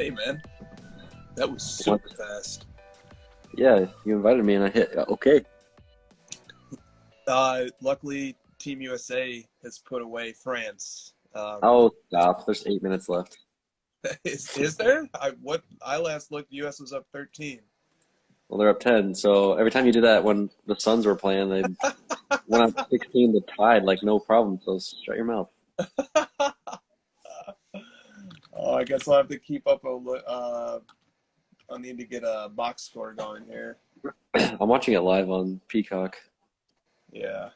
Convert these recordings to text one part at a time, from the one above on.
Hey, man. That was super fast. Yeah, you invited me and I hit okay. Luckily, Team USA has put away France. Oh, stop. There's 8 minutes left. Is there? I last looked, the US was up 13. Well, they're up 10. So every time you did that when the Suns were playing, they went up 16 to tied, like no problem. So shut your mouth. Oh, I guess I'll have to keep up I need to get a box score going here. I'm watching it live on Peacock. Yeah.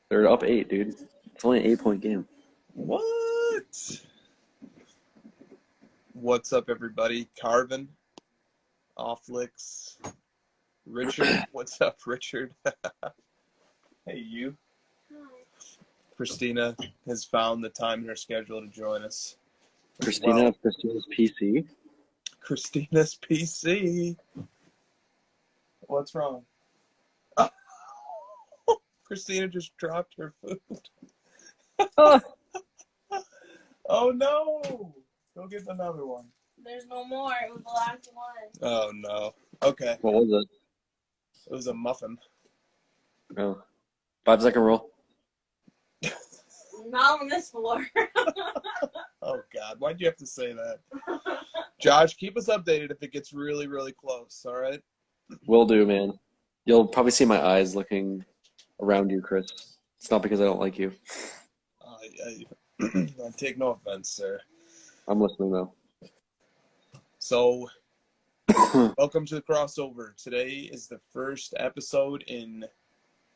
They're up 8, dude. It's only an 8-point game. What? What's up, everybody? Carvin, Offlicks, Richard. What's up, Richard? Hey, you. Christina has found the time in her schedule to join us. Christina's PC. Christina's PC. What's wrong? Christina just dropped her food. Oh no! Go get another one. There's no more. It was the last one. Oh no. Okay. What was it? It was a muffin. Oh. 5-second rule. Not on this floor. Oh God, why'd you have to say that? Josh, keep us updated if it gets really, really close, all right? Will do, man. You'll probably see my eyes looking around you, Chris. It's not because I don't like you. I take no offense, sir. I'm listening, though. So, welcome to the crossover. Today is the first episode in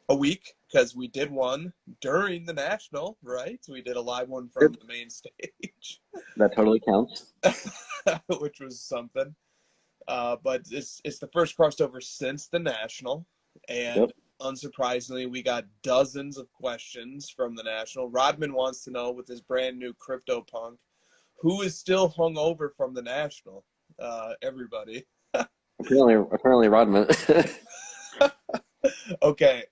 a week because we did one during the National, right? We did a live one from the main stage. That totally counts. Which was something. But it's the first crossover since the National. And unsurprisingly, we got dozens of questions from the National. Rodman wants to know, with his brand new CryptoPunk, who is still hungover from the National? Everybody. Apparently Rodman. Okay.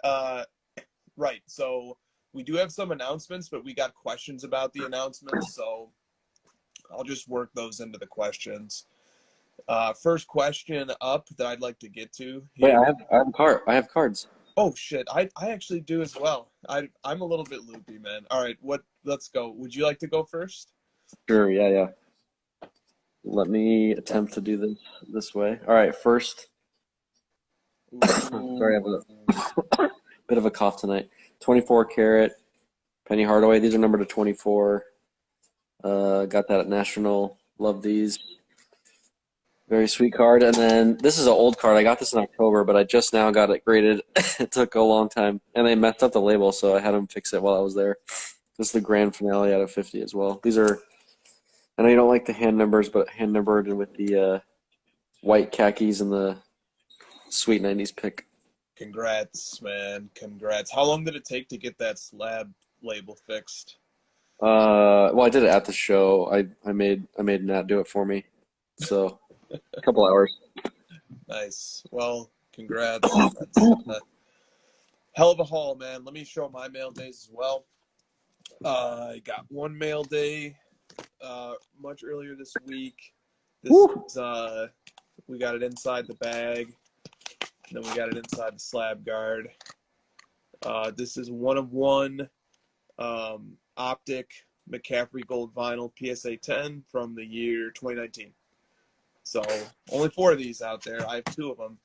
Right. So we do have some announcements, but we got questions about the announcements. So I'll just work those into the questions. First question up that I'd like to get to. Wait, I have cards. Oh shit! I actually do as well. I'm a little bit loopy, man. All right, let's go. Would you like to go first? Sure. Yeah. Let me attempt to do this way. All right. First. Sorry, I have a bit of a cough tonight. 24 karat Penny Hardaway. These are numbered to 24. Got that at National. Love these. Very sweet card. And then this is an old card. I got this in October, but I just now got it graded. It took a long time. And they messed up the label, so I had them fix it while I was there. This is the grand finale out of 50 as well. These are, I know you don't like the hand numbers, but hand numbered and with the white khakis and the sweet 90s pick. Congrats, man. Congrats. How long did it take to get that slab label fixed? Well, I did it at the show. I made Nat do it for me. So a couple hours. Nice. Well, congrats. That's a hell of a haul, man. Let me show my mail days as well. I got one mail day much earlier this week. This is, we got it inside the bag. Then we got it inside the slab guard. This is 1 of 1 Optic McCaffrey Gold Vinyl PSA 10 from the year 2019. So only 4 of these out there. I have 2 of them.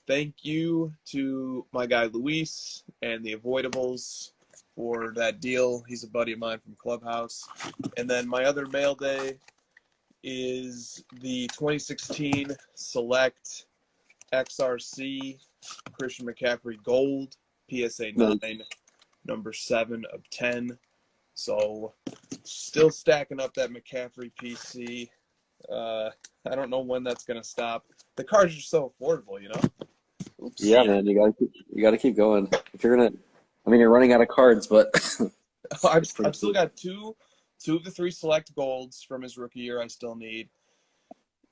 Thank you to my guy Luis and the Avoidables for that deal. He's a buddy of mine from Clubhouse. And then my other mail day is the 2016 Select XRC Christian McCaffrey Gold PSA 9, number 7 of 10. So still stacking up that McCaffrey PC. I don't know when that's gonna stop. The cards are so affordable, you know. Oops. Yeah, man, you gotta keep going. If you're gonna, I mean, you're running out of cards, but I've still got two of the 3 select golds from his rookie year. I still need,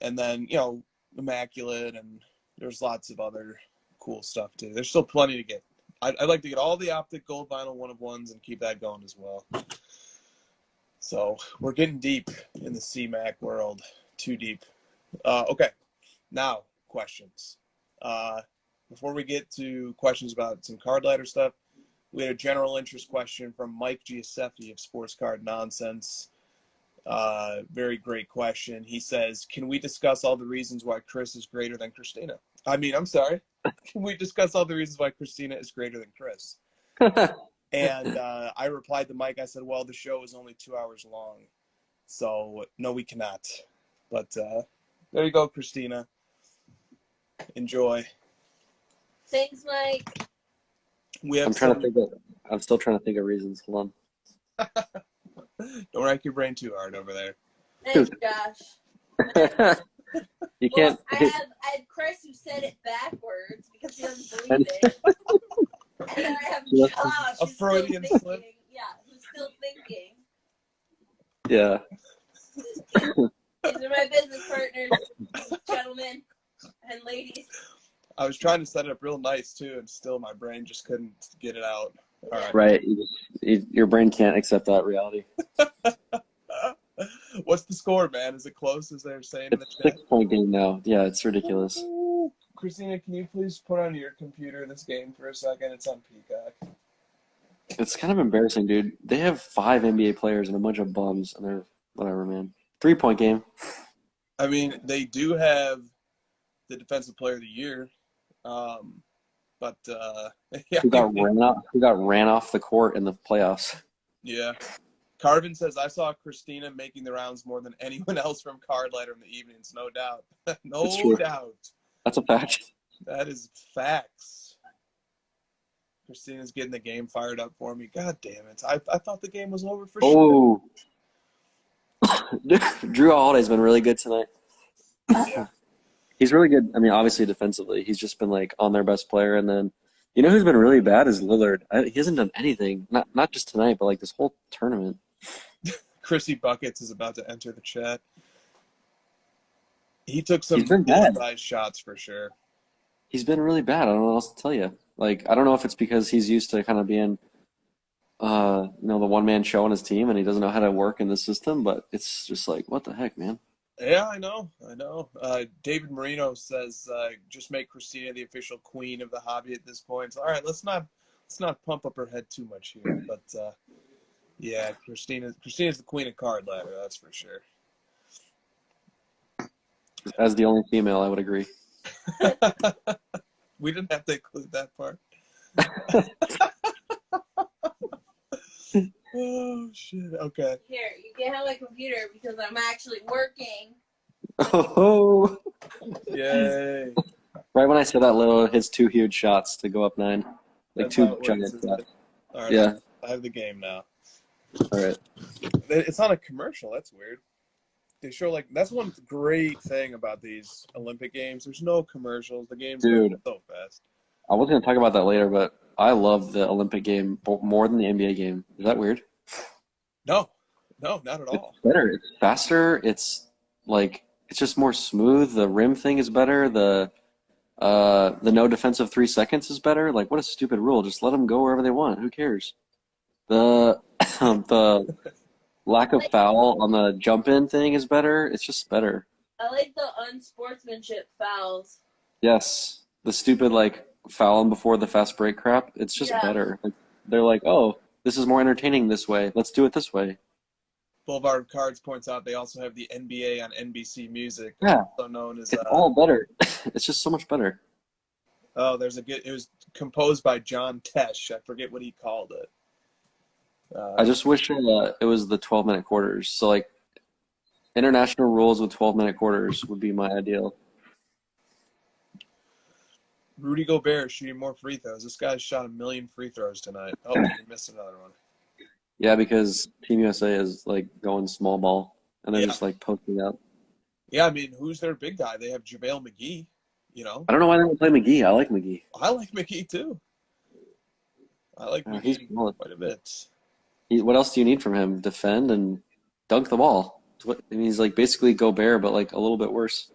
and then immaculate, and there's lots of other cool stuff too. There's still plenty to get. I'd like to get all the Optic Gold Vinyl 1 of 1s and keep that going as well. So we're getting deep in the CMAC world. Too deep. Okay, now questions. Before we get to questions about some card ladder stuff, we had a general interest question from Mike Giuseppe of Sports Card Nonsense. Very great question. He says, can we discuss all the reasons why Chris is greater than Christina? I'm sorry. Can we discuss all the reasons why Christina is greater than Chris? And I replied to Mike, I said, well, the show is only 2 hours long. So, no, we cannot. But there you go, Christina. Enjoy. Thanks, Mike. We have I'm still trying to think of reasons. Hold on. Don't rack your brain too hard over there. Thanks, Josh. You can't. Well, I had Chris who said it backwards because he doesn't believe it. And then I have Josh A who's Freudian still slip. thinking. Yeah, who's still thinking. Yeah. These are my business partners, gentlemen and ladies. I was trying to set it up real nice, too, and still my brain just couldn't get it out. All right. Right. Your brain can't accept that reality. What's the score, man? Is it close, as they're saying in the It's chat? 6-point game now. Yeah, it's ridiculous. Ooh. Christina, can you please put on your computer this game for a second? It's on Peacock. It's kind of embarrassing, dude. They have 5 NBA players and a bunch of bums, and they're whatever, man. 3-point game. I mean, they do have the Defensive Player of the Year, but yeah. Who got ran off the court in the playoffs? Yeah. Carvin says, I saw Christina making the rounds more than anyone else from Card Ladder in the evenings. No doubt. No doubt. That's a fact. That is facts. Christina's getting the game fired up for me. God damn it. I thought the game was over for sure. Oh. Drew Holiday's been really good tonight. He's really good. I mean, obviously defensively. He's just been like on their best player. And then, you know who's been really bad is Lillard. He hasn't done anything. Not just tonight, but like this whole tournament. Chrissy Buckets is about to enter the chat. He took some size shots for sure. He's been really bad. I don't know what else to tell you. Like, I don't know if it's because he's used to kind of being, the one-man show on his team, and he doesn't know how to work in the system. But it's just like, what the heck, man? Yeah, I know. David Marino says, just make Christina the official queen of the hobby at this point. So, all right, let's not pump up her head too much here. But yeah, Christina's the queen of Card Ladder. That's for sure. As the only female, I would agree. We didn't have to include that part. Oh, shit. Okay. Here, you can have my computer because I'm actually working. Oh. Yay. Right when I said that, Lilo hits 2 huge shots to go up 9. Like That's how 2 it works, giant isn't shots. it? All right, Yeah. I have the game now. All right. It's not a commercial. That's weird. They show that's one great thing about these Olympic Games. There's no commercials. The games go so fast. I was going to talk about that later, but I love the Olympic game more than the NBA game. Is that weird? No, not at all. It's better. It's faster. It's just more smooth. The rim thing is better. The no defensive 3 seconds is better. Like, what a stupid rule. Just let them go wherever they want. Who cares? The lack of foul on the jump-in thing is better. It's just better. I like the unsportsmanship fouls. Yes. The stupid, fouling before the fast break crap. It's just better. They're like, oh, this is more entertaining this way. Let's do it this way. Boulevard Cards points out they also have the NBA on NBC Music. Yeah. Also known as... It's all better. It's just so much better. Oh, it was composed by John Tesh. I forget what he called it. I just wish it was the 12-minute quarters. So, international rules with 12-minute quarters would be my ideal. Rudy Gobert shooting more free throws. This guy's shot 1 million free throws tonight. Oh, he missed another one. Yeah, because Team USA is, going small ball, and they're just, posting out. Yeah, I mean, who's their big guy? They have JaVale McGee, I don't know why they don't play McGee. I like McGee. I like McGee, too. I like McGee quite a bit. What else do you need from him? Defend and dunk the ball. He's basically Gobert, but a little bit worse.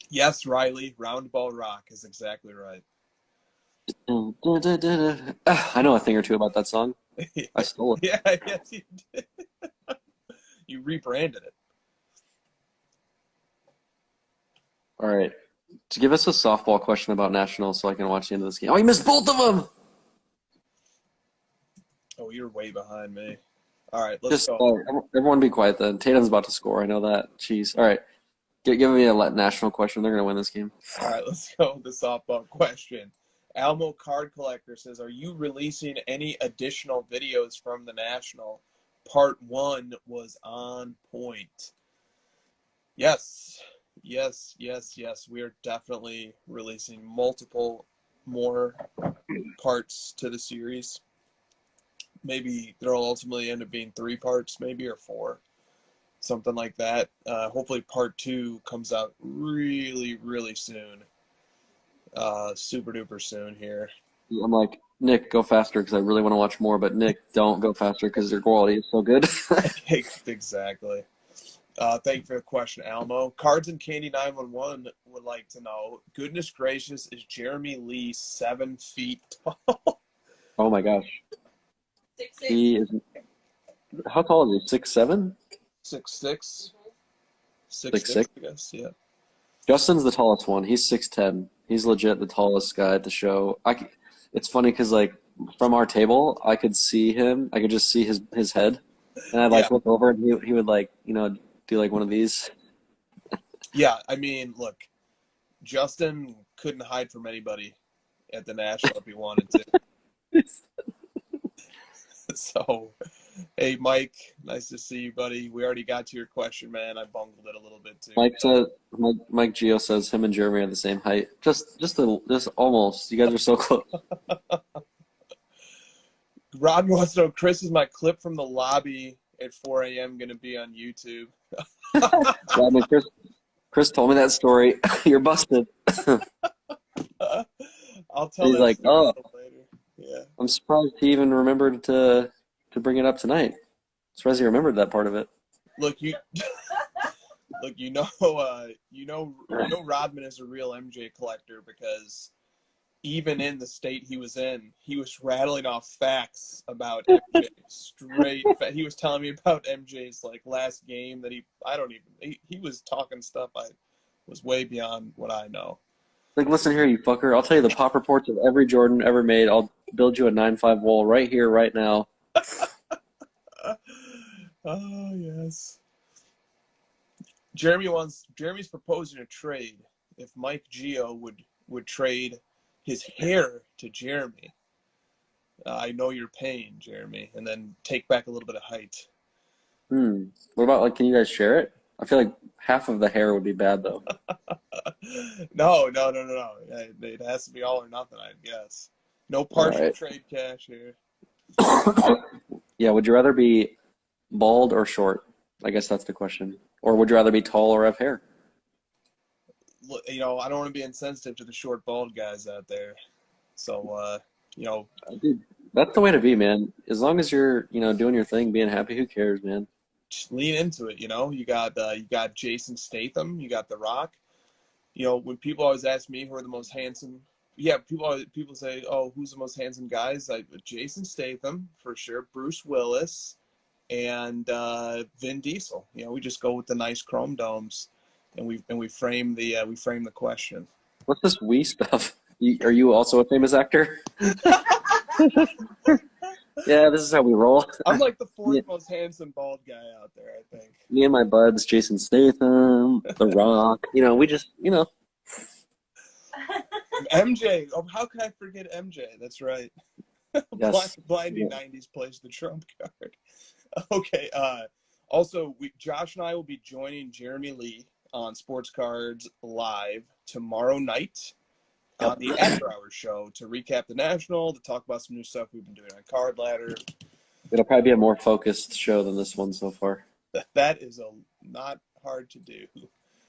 Yes, Riley. Round ball rock is exactly right. I know a thing or two about that song. I stole it. Yeah, yes, you did. you rebranded it. All right. To give us a softball question about Nationals so I can watch the end of this game. Oh, you missed both of them! Oh, you're way behind me. All right, let's go. Everyone be quiet then. Tatum's about to score. I know that. Jeez. All right. Give me a national question. They're going to win this game. All right, let's go with the softball question. Almo Card Collector says, are you releasing any additional videos from the National? Part 1 was on point. Yes. Yes. We are definitely releasing multiple more parts to the series. Maybe there'll ultimately end up being 3 parts, maybe, or 4. Something like that. Hopefully part 2 comes out really, really soon. Super duper soon here. I'm like, Nick, go faster because I really want to watch more, but Nick, don't go faster because your quality is so good. Exactly. Thank you for the question, Almo. Cards and Candy 911 would like to know, goodness gracious, is Jeremy Lee 7 feet tall? Oh my gosh. 6'6". He is. How tall is he? 6'7"? 6'6". 6'6", 6'6"? I guess, yeah. Justin's the tallest one. He's 6'10". He's legit the tallest guy at the show. It's funny because, like, from our table, I could see him. I could just see his head. And I'd, look over, and he would, do, one of these. Yeah, I mean, look, Justin couldn't hide from anybody at the National if he wanted to. So, hey, Mike, nice to see you, buddy. We already got to your question, man. I bungled it a little bit, too. Mike Gio says him and Jeremy are the same height. Just almost. You guys are so close. Rod wants to know, Chris, is my clip from the lobby at 4 a.m. going to be on YouTube? I mean, Chris told me that story. You're busted. I'll tell He's that like, story oh, later. Yeah. I'm surprised he even remembered to bring it up tonight. Surprised he remembered that part of it. Look, Rodman is a real MJ collector because even in the state he was in, he was rattling off facts about MJ. He was telling me about MJ's last game that he was talking stuff I was way beyond what I know. Like, listen here, you fucker. I'll tell you the pop reports of every Jordan ever made. I'll build you a 9.5 wall right here, right now. Oh, yes. Jeremy's proposing a trade. If Mike Gio would trade his hair to Jeremy, I know your pain, Jeremy, and then take back a little bit of height. What about, can you guys share it? I feel like half of the hair would be bad, though. No. It has to be all or nothing, I guess. No partial trade cash here. Yeah, would you rather be bald or short? I guess that's the question. Or would you rather be tall or have hair? Look, I don't want to be insensitive to the short, bald guys out there. So, Dude, that's the way to be, man. As long as you're, doing your thing, being happy, who cares, man? Just lean into it. You got Jason Statham, you got The Rock. When people always ask me who are the most handsome, people say, oh, who's the most handsome guys? Jason Statham for sure, Bruce Willis, and Vin Diesel. We just go with the nice chrome domes, and we frame the question. What's this we stuff? Are you also a famous actor? Yeah, this is how we roll. I'm like the fourth most handsome bald guy out there, I think. Me and my buds, Jason Statham, The Rock. We just, MJ. Oh, how can I forget MJ? That's right. Yes. Blinding 90s plays the trump card. Okay. Also, Josh and I will be joining Jeremy Lee on Sports Cards Live tomorrow night on the After Hours show to recap the National, to talk about some new stuff we've been doing on Card Ladder. It'll probably be a more focused show than this one so far. That is not hard to do.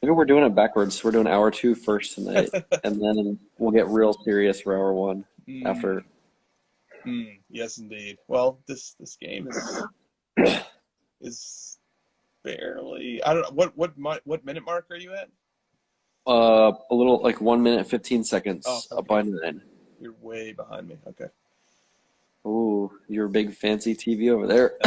Maybe we're doing it backwards. We're doing hour 2 first tonight, and then we'll get real serious for hour 1 after. Yes, indeed. Well, this game is barely. I don't know what minute mark are you at? A little 1 minute 15 seconds up by 9. You're way behind me. Okay. Ooh, your big fancy TV over there.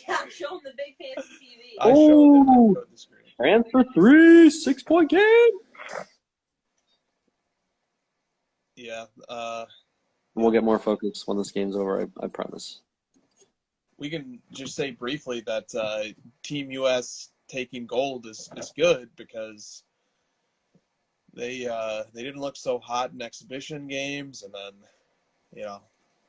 Yeah, show them the big fancy TV. I showed the screen. France for 3, 6-point game. Yeah. We'll get more focus when this game's over, I promise. We can just say briefly that Team US taking gold is good because they didn't look so hot in exhibition games, and then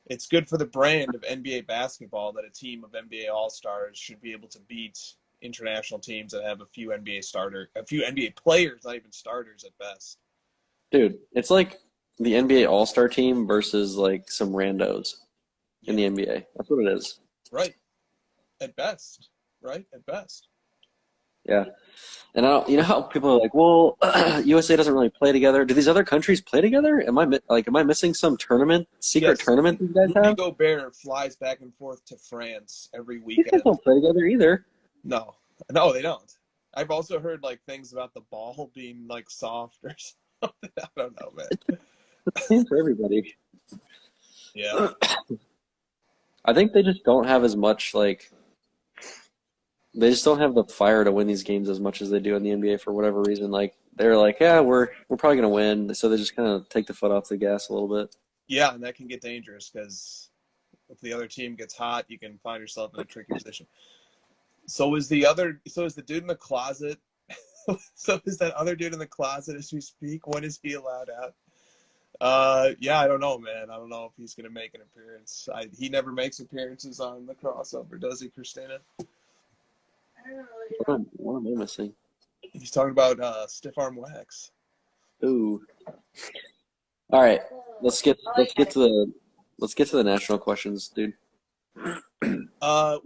it's good for the brand of NBA basketball that a team of NBA All-Stars should be able to beat international teams that have a few NBA players, not even starters at best. Dude, it's like the NBA All-Star team versus like some randos in the NBA. That's what it is. Right. At best. Right? At best. Yeah. And you know how people are like, well, USA doesn't really play together. Do these other countries play together? Am I missing some secret tournament these guys Rudy have? Gobert flies back and forth to France every These weekend. guys don't play together either. No, they don't. I've also heard like things about the ball being like soft or something. I don't know, man. It's the same for everybody. Yeah. I think they just don't have as much they just don't have the fire to win these games as much as they do in the NBA for whatever reason. Like they're like, yeah, we're probably gonna win, so they just kind of take the foot off the gas a little bit. Yeah, and that can get dangerous because if the other team gets hot, you can find yourself in a tricky position. So is the dude in the closet? So is that other dude in the closet as we speak? When is he allowed out? Yeah, I don't know, man. I don't know if he's gonna make an appearance. He never makes appearances on the crossover, does he, Christina? I don't know. What am I missing? He's talking about stiff arm wax. Ooh. All right, let's get to the national questions, dude. All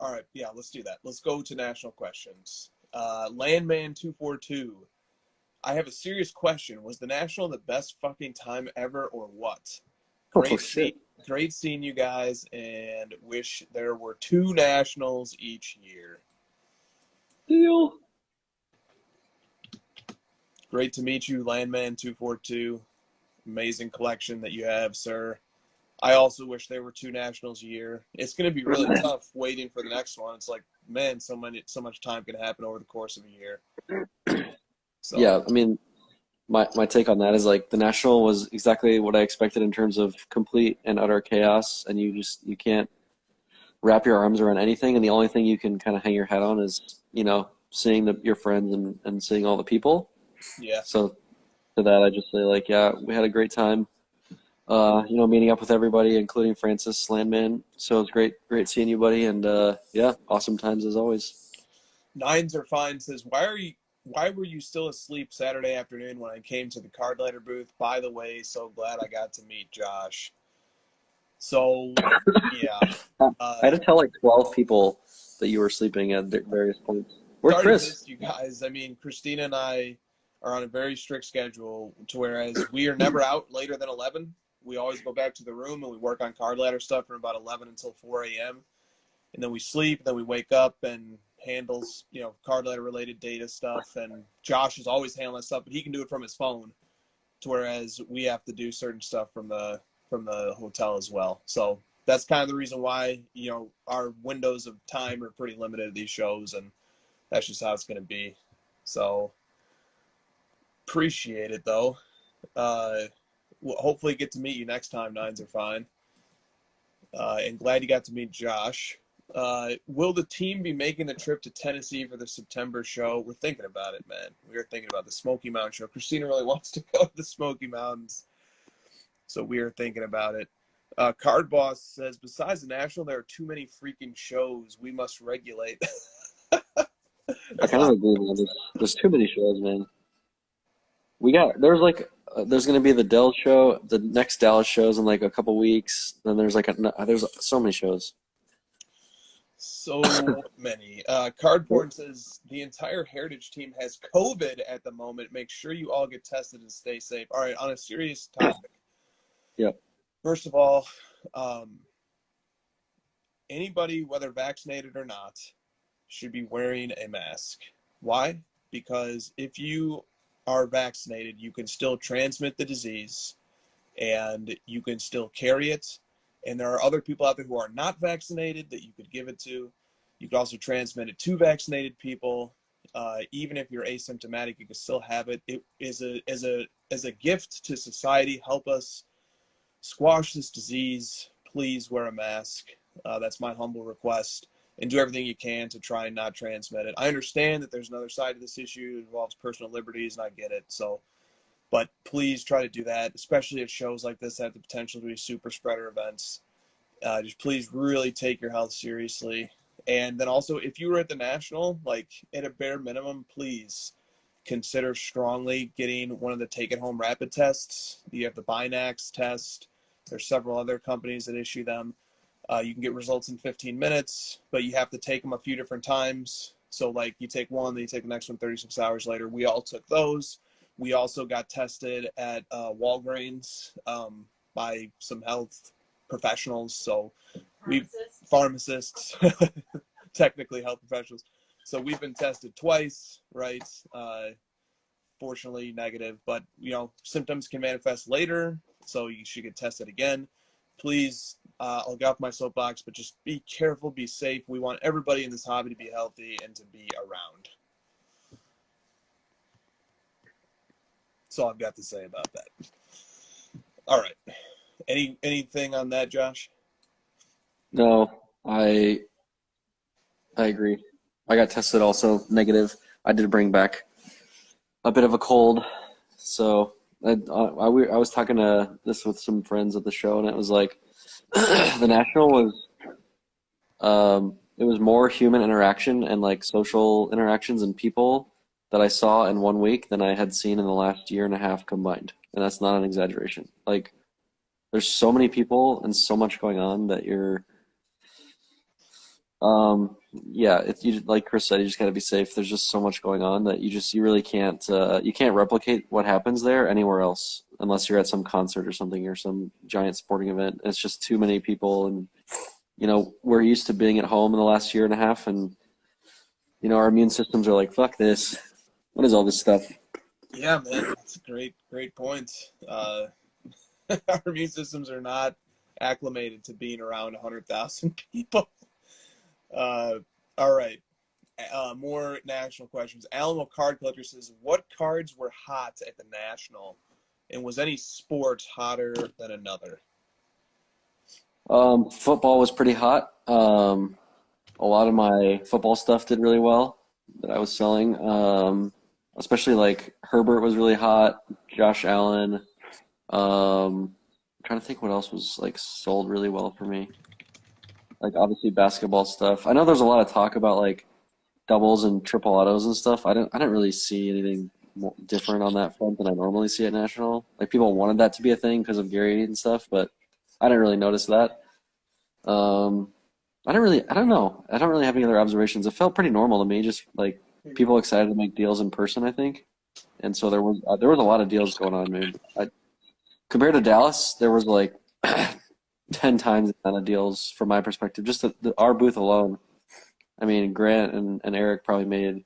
right, yeah, let's do that. Let's go to national questions. Landman242. I have a serious question. Was the national the best fucking time ever or what? Great seeing you guys, and wish there were 2 nationals each year. Deal. Great to meet you, Landman242. Amazing collection that you have, sir. I also wish there were 2 nationals a year. It's going to be really tough waiting for the next one. It's like, man, so much time can happen over the course of a year. So. Yeah, I mean, my take on that is like the national was exactly what I expected in terms of complete and utter chaos, and you can't wrap your arms around anything, and the only thing you can kind of hang your hat on is seeing your friends and seeing all the people. Yeah. So to that, I just say like, yeah, we had a great time. Meeting up with everybody, including Francis Landman. So it was great seeing you, buddy, and yeah, awesome times as always. Nines Are Fine says, why were you still asleep Saturday afternoon when I came to the card letter booth? By the way, so glad I got to meet Josh. So, yeah. I had to tell like 12 people that you were sleeping at various points. Where's Chris? You guys, I mean, Christina and I are on a very strict schedule, to whereas we are never out later than 11. We always go back to the room and we work on card ladder stuff from about 11 until 4 a.m. And then we sleep, then we wake up and handles, card letter related data stuff. And Josh is always handling that stuff, but he can do it from his phone, to whereas we have to do certain stuff from the hotel as well. So that's kind of the reason why, our windows of time are pretty limited at these shows, and that's just how it's going to be. So appreciate it though. We'll hopefully get to meet you next time. Nines Are Fine. And glad you got to meet Josh. Will the team be making the trip to Tennessee for the September show? We're thinking about it, man. We are thinking about the Smoky Mountain show. Christina really wants to go to the Smoky Mountains, so we are thinking about it. Card Boss says, besides the National, there are too many freaking shows. We must regulate. I kind of agree, man. There's too many shows, man. There's going to be the Dell show, the next Dallas show's in like a couple weeks. Then there's so many shows. So many. Cardboard says the entire Heritage team has COVID at the moment. Make sure you all get tested and stay safe. All right, on a serious topic. Yep. First of all, anybody, whether vaccinated or not, should be wearing a mask. Why? Because if you are vaccinated, you can still transmit the disease and you can still carry it. And there are other people out there who are not vaccinated that you could give it to. You could also transmit it to vaccinated people. Even if you're asymptomatic, you can still have it. It is as a gift to society. Help us squash this disease. Please wear a mask. That's my humble request. And do everything you can to try and not transmit it. I understand that there's another side to this issue. It involves personal liberties, and I get it. So, but please try to do that, especially at shows like this that have the potential to be super spreader events. Just please really take your health seriously. And then also, if you were at the National, like at a bare minimum, please consider strongly getting one of the take-it-home rapid tests. You have the Binax test. There's several other companies that issue them. You can get results in 15 minutes, but you have to take them a few different times. So like you take one, then you take the next one 36 hours later. We all took those. We also got tested at Walgreens by some health professionals. So pharmacists, technically health professionals. So we've been tested twice, right? Fortunately negative, but symptoms can manifest later. So you should get tested again. Please, I'll get off my soapbox, but just be careful, be safe. We want everybody in this hobby to be healthy and to be around. That's all I've got to say about that. All right. Anything on that, Josh? No, I agree. I got tested also negative. I did bring back a bit of a cold, so I was talking to this with some friends at the show, and it was like the National was it was more human interaction and like social interactions and people that I saw in 1 week than I had seen in the last year and a half combined, and that's not an exaggeration. Like there's so many people and so much going on that you're you like Chris said, you just got to be safe. There's just so much going on that you really can't you can't replicate what happens there anywhere else unless you're at some concert or something or some giant sporting event. It's just too many people, and we're used to being at home in the last year and a half, and our immune systems are like, fuck this. What is all this stuff? Yeah, man, that's a great point. Our immune systems are not acclimated to being around 100,000 people. All right. More national questions. Alamo Card Collector says, what cards were hot at the National, and was any sport hotter than another? Football was pretty hot. A lot of my football stuff did really well that I was selling. Especially like Herbert was really hot. Josh Allen. I'm trying to think what else was like sold really well for me. Like obviously basketball stuff. I know there's a lot of talk about like doubles and triple autos and stuff. I didn't really see anything different on that front than I normally see at National. Like people wanted that to be a thing because of Gary and stuff, but I didn't really notice that. I don't know. I don't really have any other observations. It felt pretty normal to me, just like people excited to make deals in person, I think. And so there was a lot of deals going on, man. Compared to Dallas, there was like 10 times the amount of deals from my perspective. Just our booth alone. I mean, Grant and Eric probably made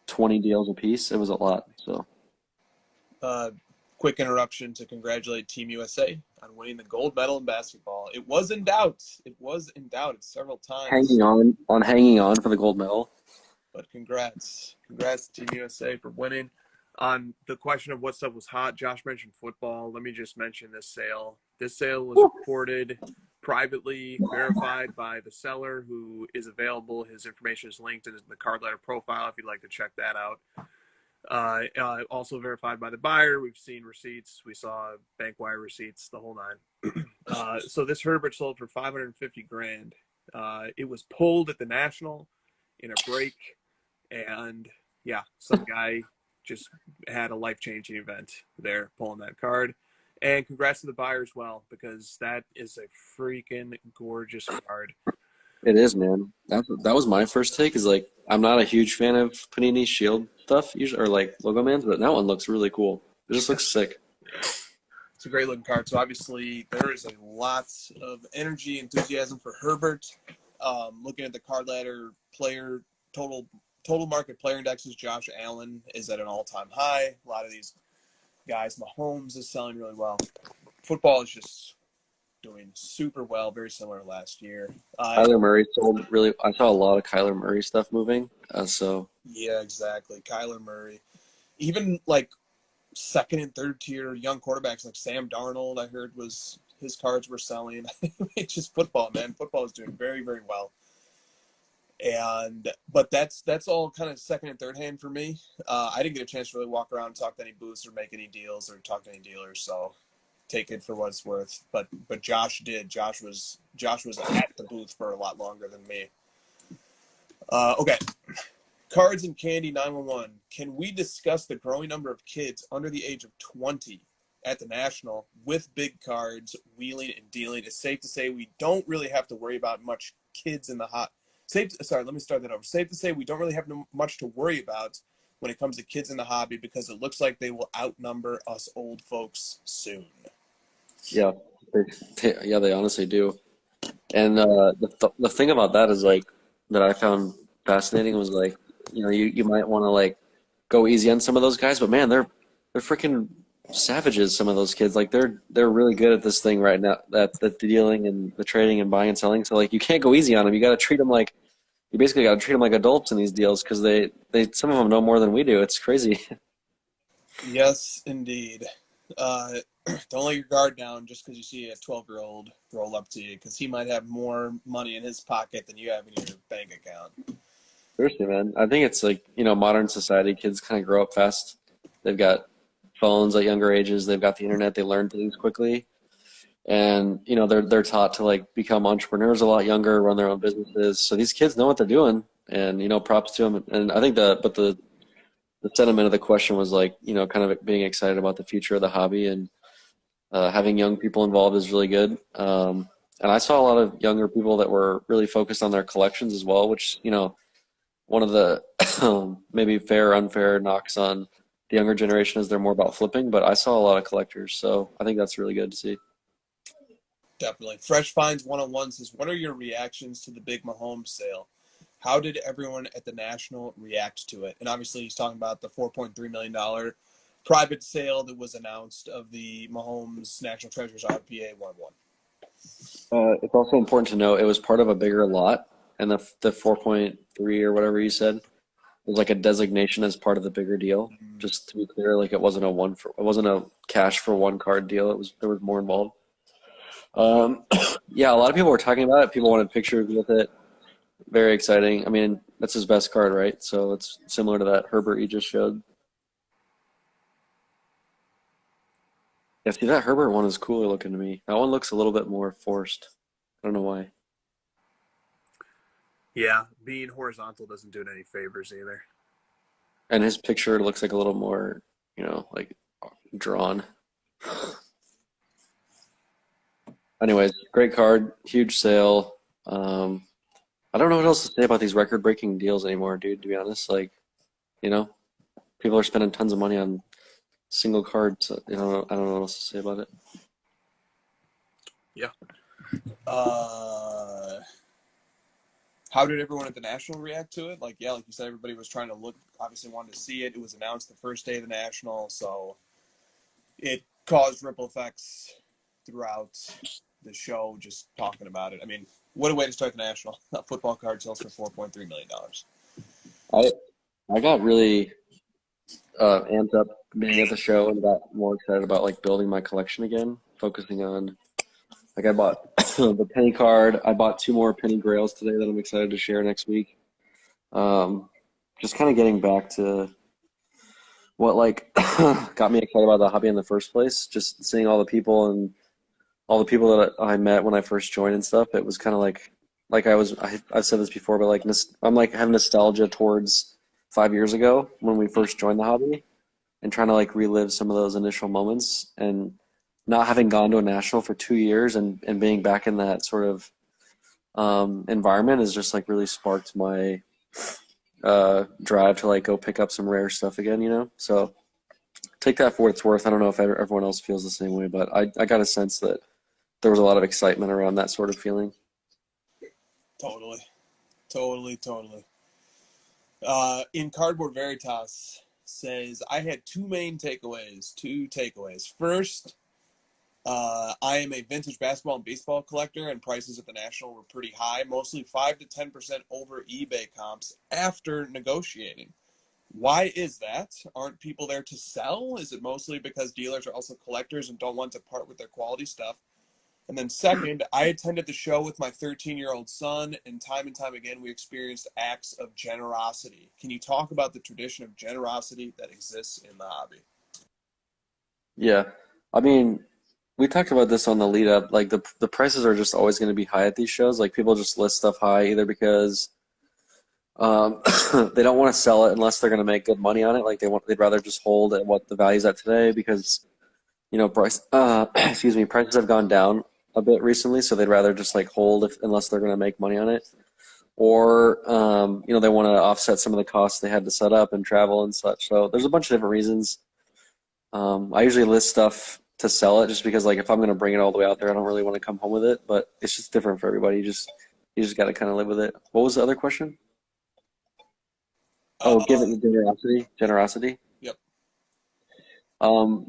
20 deals a piece. It was a lot. So, quick interruption to congratulate Team USA on winning the gold medal in basketball. It was in doubt. Several times. Hanging on for the gold medal. But congrats to Team USA for winning. On the question of what stuff was hot, Josh mentioned football. Let me just mention this sale. This sale was reported privately, verified by the seller, who is available. His information is linked in the card letter profile if you'd like to check that out. Also verified by the buyer. We've seen receipts. We saw bank wire receipts, the whole nine. So this Herbert sold for $550,000. It was pulled at the National in a break, and yeah, some guy just had a life-changing event there pulling that card. And congrats to the buyer as well, because that is a freaking gorgeous card. It is, man. That was my first take. Is like I'm not a huge fan of Panini Shield stuff usually, or like Logo Mans, but that one looks really cool. It just looks sick. It's a great looking card. So obviously there is a lot of energy, enthusiasm for Herbert. Looking at the card ladder player total market player indexes, Josh Allen is at an all-time high. A lot of these guys, Mahomes is selling really well. Football is just doing super well, very similar to last year. Kyler Murray sold really. I saw a lot of Kyler Murray stuff moving. Yeah, exactly. Kyler Murray. Even like second and third tier young quarterbacks like Sam Darnold, I heard his cards were selling. It's just football, man. Football is doing very, very well. But that's all kind of second and third hand for me. I didn't get a chance to really walk around and talk to any booths or make any deals or talk to any dealers, so take it for what it's worth. But Josh did. Josh was at the booth for a lot longer than me. Okay. Cards and Candy 911. Can we discuss the growing number of kids under the age of 20 at the National with big cards, wheeling and dealing? It's safe to say we don't really have to worry about much kids in the hot. Let me start that over. Safe to say we don't really have much to worry about when it comes to kids in the hobby because it looks like they will outnumber us old folks soon. Yeah, they honestly do. And the thing about that is like that I found fascinating was like, you might want to like go easy on some of those guys, but man, they're freaking savages. Some of those kids, like they're really good at this thing right now, that the dealing and the trading and buying and selling. So like you can't go easy on them. You got to treat them like adults in these deals because they some of them know more than we do. It's crazy. Yes, indeed. Don't let your guard down just because you see a 12-year-old roll up to you because he might have more money in his pocket than you have in your bank account. Seriously, man. I think it's like, modern society, kids kind of grow up fast. They've got phones at younger ages. They've got the internet. They learn things quickly. And, they're taught to like become entrepreneurs a lot younger, run their own businesses. So these kids know what they're doing and, props to them. And I think the sentiment of the question was like, kind of being excited about the future of the hobby and having young people involved is really good. And I saw a lot of younger people that were really focused on their collections as well, which, one of the maybe fair or unfair knocks on the younger generation is they're more about flipping, but I saw a lot of collectors, so I think that's really good to see. Definitely. Fresh Finds 101 says, what are your reactions to the big Mahomes sale? How did everyone at the National react to it? And obviously he's talking about the $4.3 million private sale that was announced of the Mahomes National Treasures RPA 101. It's also important to note it was part of a bigger lot, and the 4.3 or whatever you said was like a designation as part of the bigger deal. Just to be clear, like it wasn't a cash for one card deal. There was more involved. Yeah, a lot of people were talking about it. People wanted pictures with it. Very exciting. I mean, that's his best card, right? So it's similar to that Herbert you just showed. Yeah, see, that Herbert one is cooler looking to me. That one looks a little bit more forced. I don't know why. Yeah, being horizontal doesn't do it any favors either. And his picture looks like a little more, like drawn. Anyways, great card, huge sale. I don't know what else to say about these record-breaking deals anymore, dude, to be honest. Like, people are spending tons of money on single cards. So, I don't know what else to say about it. Yeah. How did everyone at the National react to it? Like you said, everybody was trying to look, obviously wanted to see it. It was announced the first day of the National, so it caused ripple effects throughout the show just talking about it. I mean, what a way to start the National. A football card sells for $4.3 million. I got really amped up being at the show and got more excited about like building my collection again, focusing on like I bought the penny card. I bought 2 more penny grails today that I'm excited to share next week. Just kind of getting back to what like got me excited about the hobby in the first place. Just seeing all the people that I met when I first joined and stuff. It was kind of like I've said this before, but like I'm like having nostalgia towards 5 years ago when we first joined the hobby and trying to like relive some of those initial moments and not having gone to a national for 2 years and being back in that sort of environment has just like really sparked my drive to like go pick up some rare stuff again, So take that for what it's worth. I don't know if everyone else feels the same way, but I got a sense that there was a lot of excitement around that sort of feeling. Totally. In Cardboard Veritas says, I had two takeaways. First, I am a vintage basketball and baseball collector, and prices at the National were pretty high, mostly 5 to 10% over eBay comps after negotiating. Why is that? Aren't people there to sell? Is it mostly because dealers are also collectors and don't want to part with their quality stuff? And then second, I attended the show with my 13-year-old son, and time again, we experienced acts of generosity. Can you talk about the tradition of generosity that exists in the hobby? Yeah. I mean, we talked about this on the lead up. Like the prices are just always going to be high at these shows. Like people just list stuff high either because they don't want to sell it unless they're going to make good money on it. Like they'd rather just hold at what the value's at today because prices have gone down a bit recently, so they'd rather just like hold unless they're going to make money on it. Or they want to offset some of the costs they had to set up and travel and such. So there's a bunch of different reasons. I usually list stuff to sell it just because like if I'm going to bring it all the way out there, I don't really want to come home with it. But it's just different for everybody. You just got to kind of live with it. What was the other question? Oh, give it generosity. Generosity. Yep.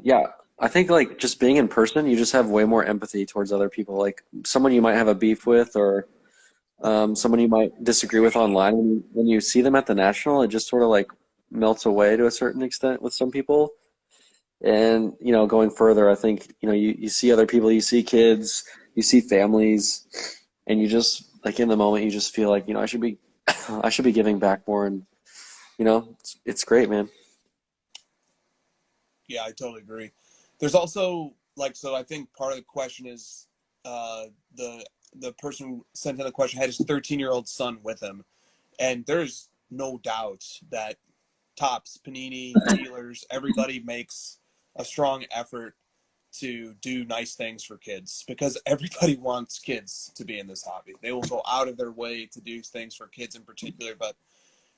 Yeah, I think like just being in person, you just have way more empathy towards other people. Like someone you might have a beef with, or someone you might disagree with online. When you see them at the National, it just sort of like melts away to a certain extent with some people. And going further, I think you see other people, you see kids, you see families, and you just like in the moment, you just feel like I should be, I should be giving back more, and it's great, man. Yeah, I totally agree. There's also so I think part of the question is the person who sent in the question had his 13-year-old son with him, and there's no doubt that Topps, Panini, dealers, everybody makes a strong effort to do nice things for kids because everybody wants kids to be in this hobby. They will go out of their way to do things for kids in particular, but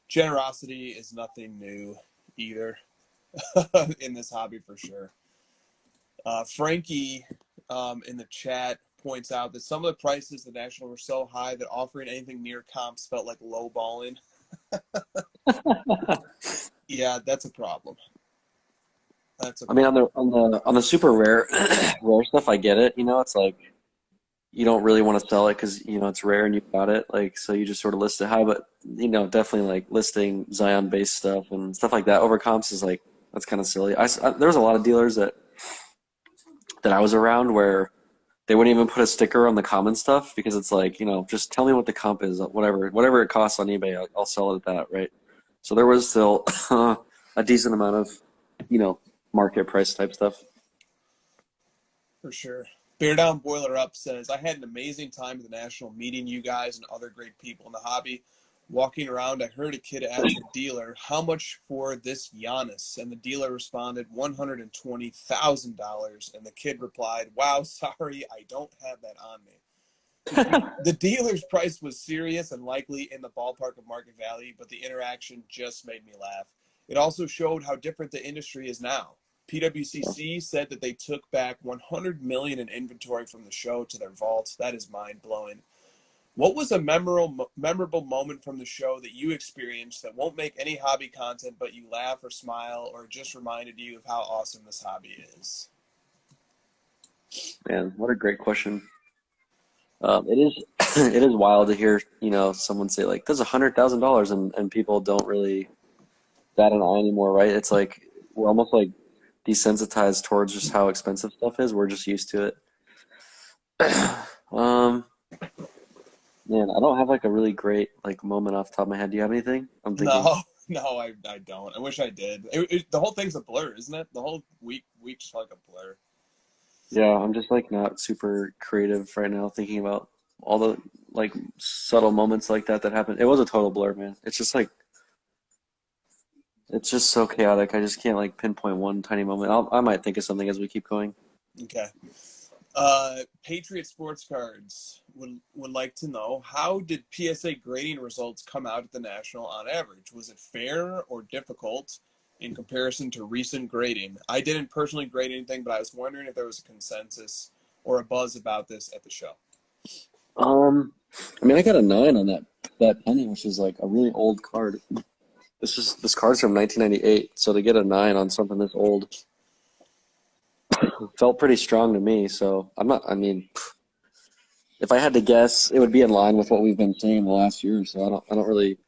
generosity is nothing new either in this hobby for sure. Frankie in the chat points out that some of the prices at the National were so high that offering anything near comps felt like lowballing. Yeah, that's a problem. I mean, on the super rare rare stuff, I get it. It's like you don't really want to sell it because it's rare and you got it. Like so, you just sort of list it high. But definitely like listing Zion based stuff and stuff like that over comps is like that's kind of silly. There was a lot of dealers that I was around where they wouldn't even put a sticker on the common stuff because it's like just tell me what the comp is, whatever it costs on eBay, I'll sell it at that, right? So there was still a decent amount of market price type stuff. For sure. Bear Down Boiler Up says, I had an amazing time at the National meeting you guys and other great people in the hobby. Walking around, I heard a kid ask the dealer, how much for this Giannis? And the dealer responded, $120,000. And the kid replied, wow, sorry, I don't have that on me. The dealer's price was serious and likely in the ballpark of market value, but the interaction just made me laugh. It also showed how different the industry is now. PWCC said that they took back $100 million in inventory from the show to their vaults. That is mind-blowing. What was a memorable moment from the show that you experienced that won't make any hobby content, but you laugh or smile or just reminded you of how awesome this hobby is? Man, what a great question. It is it is wild to hear someone say like there's $100,000 and people don't really bat an eye anymore, right? It's like we're almost like desensitized towards just how expensive stuff is. We're just used to it. Man, I don't have like a really great like moment off the top of my head. Do you have anything? I'm thinking. No, I don't. I wish I did. The whole thing's a blur, isn't it? The whole week just felt like a blur. Yeah, I'm just like not super creative right now thinking about all the like subtle moments like that happen. It was a total blur, man. It's just like it's just so chaotic. I just can't like pinpoint one tiny moment. I might think of something as we keep going. Okay. Patriot Sports Cards would like to know, how did PSA grading results come out at the National on average? Was it fair or difficult in comparison to recent grading? I didn't personally grade anything, but I was wondering if there was a consensus or a buzz about this at the show. I mean, I got a 9 on that penny, which is like a really old card. This card's from 1998, so to get a 9 on something this old, Felt pretty strong to me. So I mean, if I had to guess, it would be in line with what we've been seeing the last year. So I don't really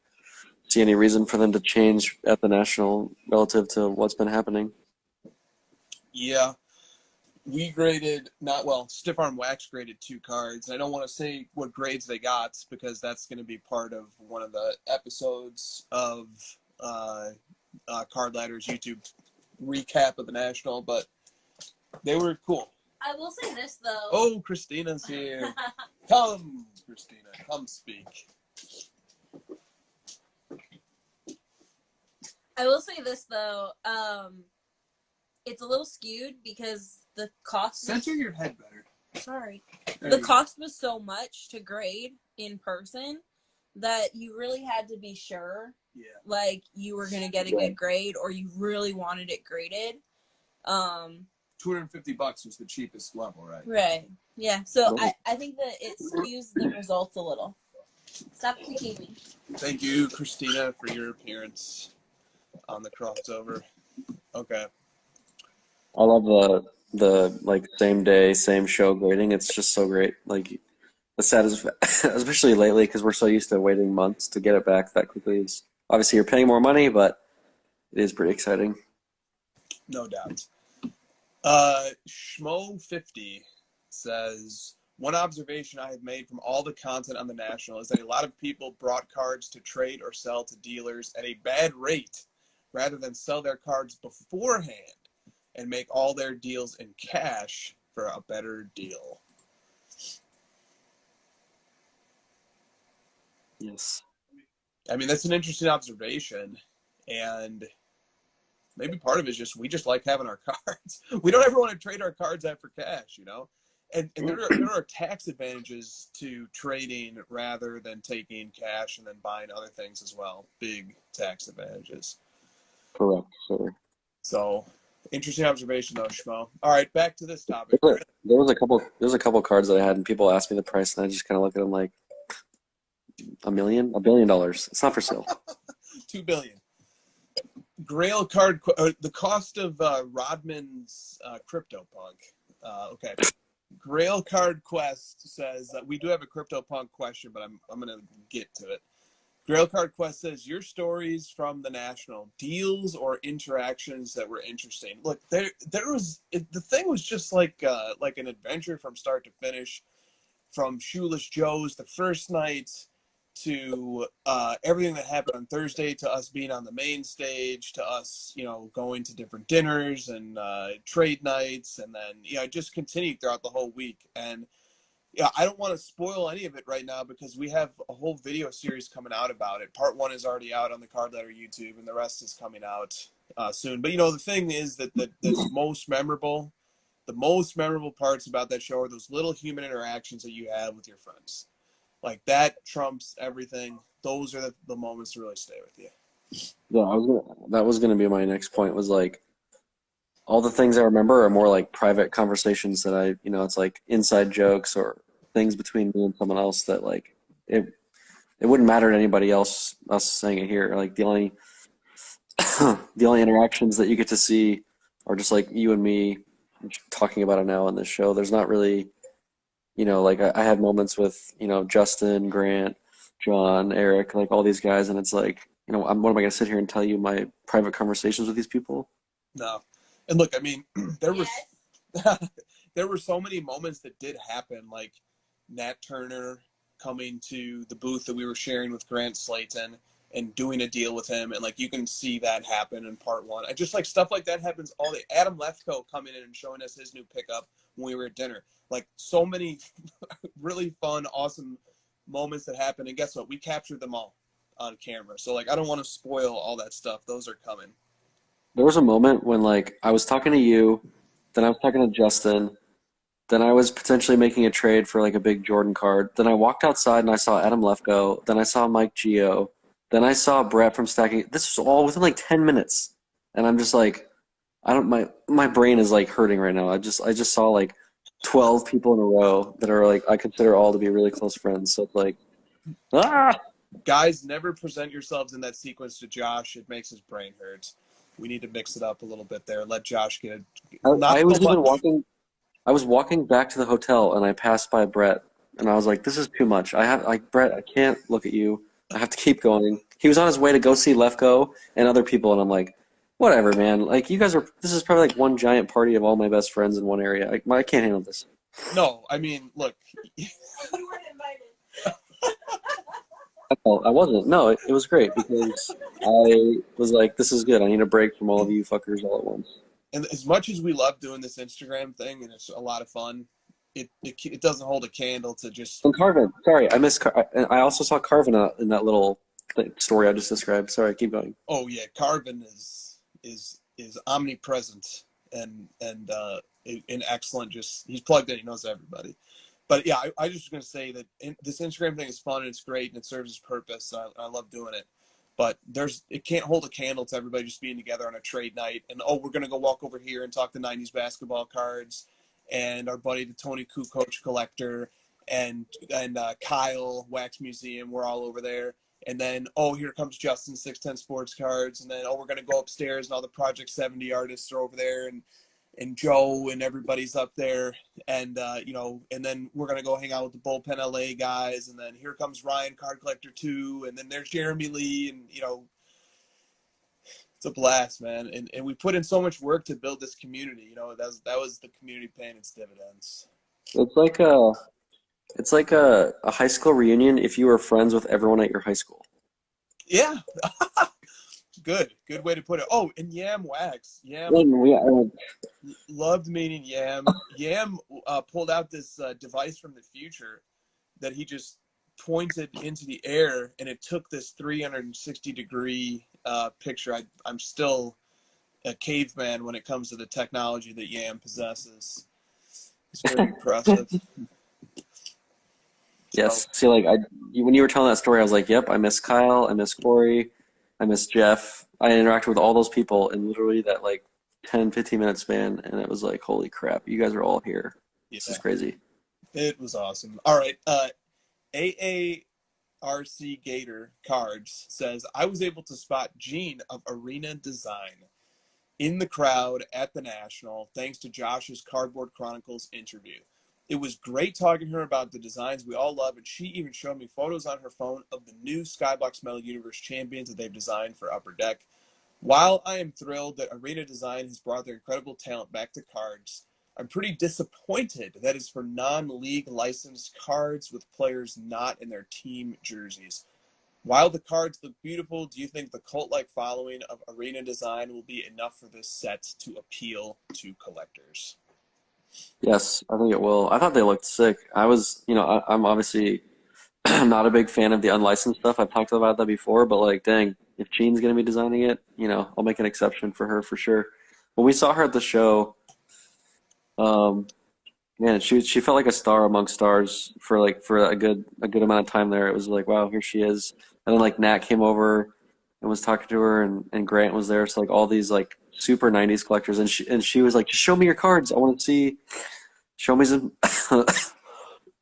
see any reason for them to change at the national relative to what's been happening. Yeah. We graded Stiff Arm Wax graded 2 cards. I don't want to say what grades they got because that's going to be part of one of the episodes of Card Ladder's YouTube recap of the National, but they were cool. I will say this though. Oh, Christina's here. Come, Christina, come speak. I will say this though. It's a little skewed because the cost. Center your head better. Sorry. There The you go. cost was so much to grade in person that you really had to be sure, Yeah. like, you were going to get a good grade or you really wanted it graded. $250 was the cheapest level, right? Right. Yeah. So I think that it skews the results a little. Stop kicking me. Thank you, Christina, for your appearance on the crossover. Okay. I love the like same day, same show grading. It's just so great. Like the especially lately because we're so used to waiting months to get it back that quickly. Is obviously you're paying more money, but it is pretty exciting. No doubt. Schmo50 says, one observation I have made from all the content on the National is that a lot of people brought cards to trade or sell to dealers at a bad rate rather than sell their cards beforehand and make all their deals in cash for a better deal. Yes. I mean, that's an interesting observation, and maybe part of it is just we just like having our cards. We don't ever want to trade our cards out for cash, you know? And there are tax advantages to trading rather than taking cash and then buying other things as well. Big tax advantages. Correct. Sure. So, interesting observation though, Schmo. All right, back to this topic. There was a couple cards that I had, and people asked me the price, and I just kind of look at them like, $1 billion. It's not for sale. $2 billion. Grail card. The cost of Rodman's CryptoPunk. Okay. Grail Card Quest says that we do have a CryptoPunk question, but I'm going to get to it. Grail Card Quest says, your stories from the National, deals or interactions that were interesting. Look, there was, the thing was just like an adventure from start to finish, from Shoeless Joe's the first night to everything that happened on Thursday, to us being on the main stage, to us, going to different dinners and trade nights, and then, it just continued throughout the whole week. And I don't want to spoil any of it right now because we have a whole video series coming out about it. Part 1 is already out on the Card Letter YouTube, and the rest is coming out soon. But, the thing is that the most memorable parts about that show are those little human interactions that you have with your friends. Like, that trumps everything. Those are the moments that really stay with you. Yeah, that was gonna be my next point. Was like all the things I remember are more like private conversations that it's like inside jokes or things between me and someone else that like it wouldn't matter to anybody else us saying it here. Like the only interactions that you get to see are just like you and me talking about it now on this show. There's not really. Like I had moments with, Justin, Grant, John, Eric, like all these guys, and it's like, what am I going to sit here and tell you my private conversations with these people? No. And look, I mean, there were so many moments that did happen, like Nat Turner coming to the booth that we were sharing with Grant Slayton and doing a deal with him, and like you can see that happen in part 1. I just like stuff like that happens all day. Adam Lefkoe coming in and showing us his new pickup when we were at dinner. Like so many really fun, awesome moments that happened, and guess what? We captured them all on camera. So like I don't want to spoil all that stuff. Those are coming. There was a moment when like I was talking to you, then I was talking to Justin, then I was potentially making a trade for like a big Jordan card. Then I walked outside and I saw Adam Lefkoe. Then I saw Mike Gio. Then I saw Brett from Stacking. This was all within like 10 minutes, and I'm just like, my brain is like hurting right now. I just saw like 12 people in a row that are like I consider all to be really close friends. So it's like, Guys, never present yourselves in that sequence to Josh. It makes his brain hurt. We need to mix it up a little bit there. Let Josh get I not was so even much. walking. I was walking back to the hotel and I passed by Brett and I was like, "This is too much. Brett, I can't look at you. I have to keep going." He was on his way to go see Lefko and other people, and I'm like, "Whatever, man. Like, you guys are. This is probably like one giant party of all my best friends in one area. I can't handle this." No, I mean, look. You weren't invited. I wasn't. No, it was great because I was like, "This is good. I need a break from all of you fuckers all at once." And as much as we love doing this Instagram thing, and it's a lot of fun, it doesn't hold a candle to just. And Carvin, sorry, I missed. I also saw Carvin in that little story I just described. Sorry, keep going. Oh yeah, Carvin is omnipresent and an excellent. Just he's plugged in. He knows everybody. But yeah, I just was gonna say that this Instagram thing is fun and it's great and it serves its purpose. I love doing it. But it can't hold a candle to everybody just being together on a trade night and we're gonna go walk over here and talk the '90s basketball cards, and our buddy the Tony Kukoc collector and Kyle Wax Museum. We're all over there. And then, here comes Justin 610 Sports Cards. And then, we're going to go upstairs and all the Project 70 artists are over there and Joe and everybody's up there. And, and then we're going to go hang out with the Bullpen LA guys. And then here comes Ryan Card Collector 2. And then there's Jeremy Lee. And, it's a blast, man. And we put in so much work to build this community. That was the community paying its dividends. It's like a high school reunion if you were friends with everyone at your high school. Yeah. Good way to put it. Oh, and Yam Wax. Yam loved meeting Yam. Yam pulled out this device from the future that he just pointed into the air, and it took this 360-degree picture. I'm still a caveman when it comes to the technology that Yam possesses. It's very impressive. Yes. See, like when you were telling that story, I was like, "Yep, I miss Kyle. I miss Corey. I miss Jeff." I interacted with all those people in literally that like 10, 15-minute span, and it was like, "Holy crap, you guys are all here. Yeah. This is crazy." It was awesome. All right. AARC Gator Cards says, I was able to spot Gene of Arena Design in the crowd at the National thanks to Josh's Cardboard Chronicles interview. It was great talking to her about the designs we all love, and she even showed me photos on her phone of the new Skybox Metal Universe champions that they've designed for Upper Deck. While I am thrilled that Arena Design has brought their incredible talent back to cards, I'm pretty disappointed that it's for non-league licensed cards with players not in their team jerseys. While the cards look beautiful, do you think the cult-like following of Arena Design will be enough for this set to appeal to collectors? Yes, I think it will. I thought they looked sick. I'm obviously not a big fan of the unlicensed stuff. I've talked about that before, but like, dang, if Jean's gonna be designing it, I'll make an exception for her for sure. When we saw her at the show, man, she felt like a star amongst stars for a good amount of time there. It was like, wow, here she is. And then like Nat came over and was talking to her, and Grant was there. So like all these like super '90s collectors, and she was like, just show me your cards. I want to see. Show me some.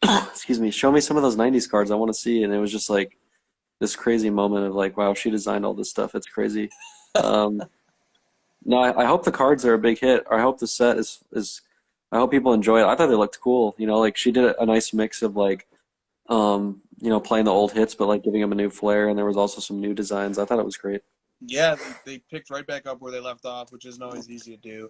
Excuse me. Show me some of those '90s cards. I want to see. And it was just like this crazy moment of like, wow, she designed all this stuff. It's crazy. No, I hope the cards are a big hit. Or I hope the set is. I hope people enjoy it. I thought they looked cool. Like she did a nice mix of like, playing the old hits, but like giving them a new flair. And there was also some new designs. I thought it was great. Yeah, they picked right back up where they left off, which isn't always easy to do.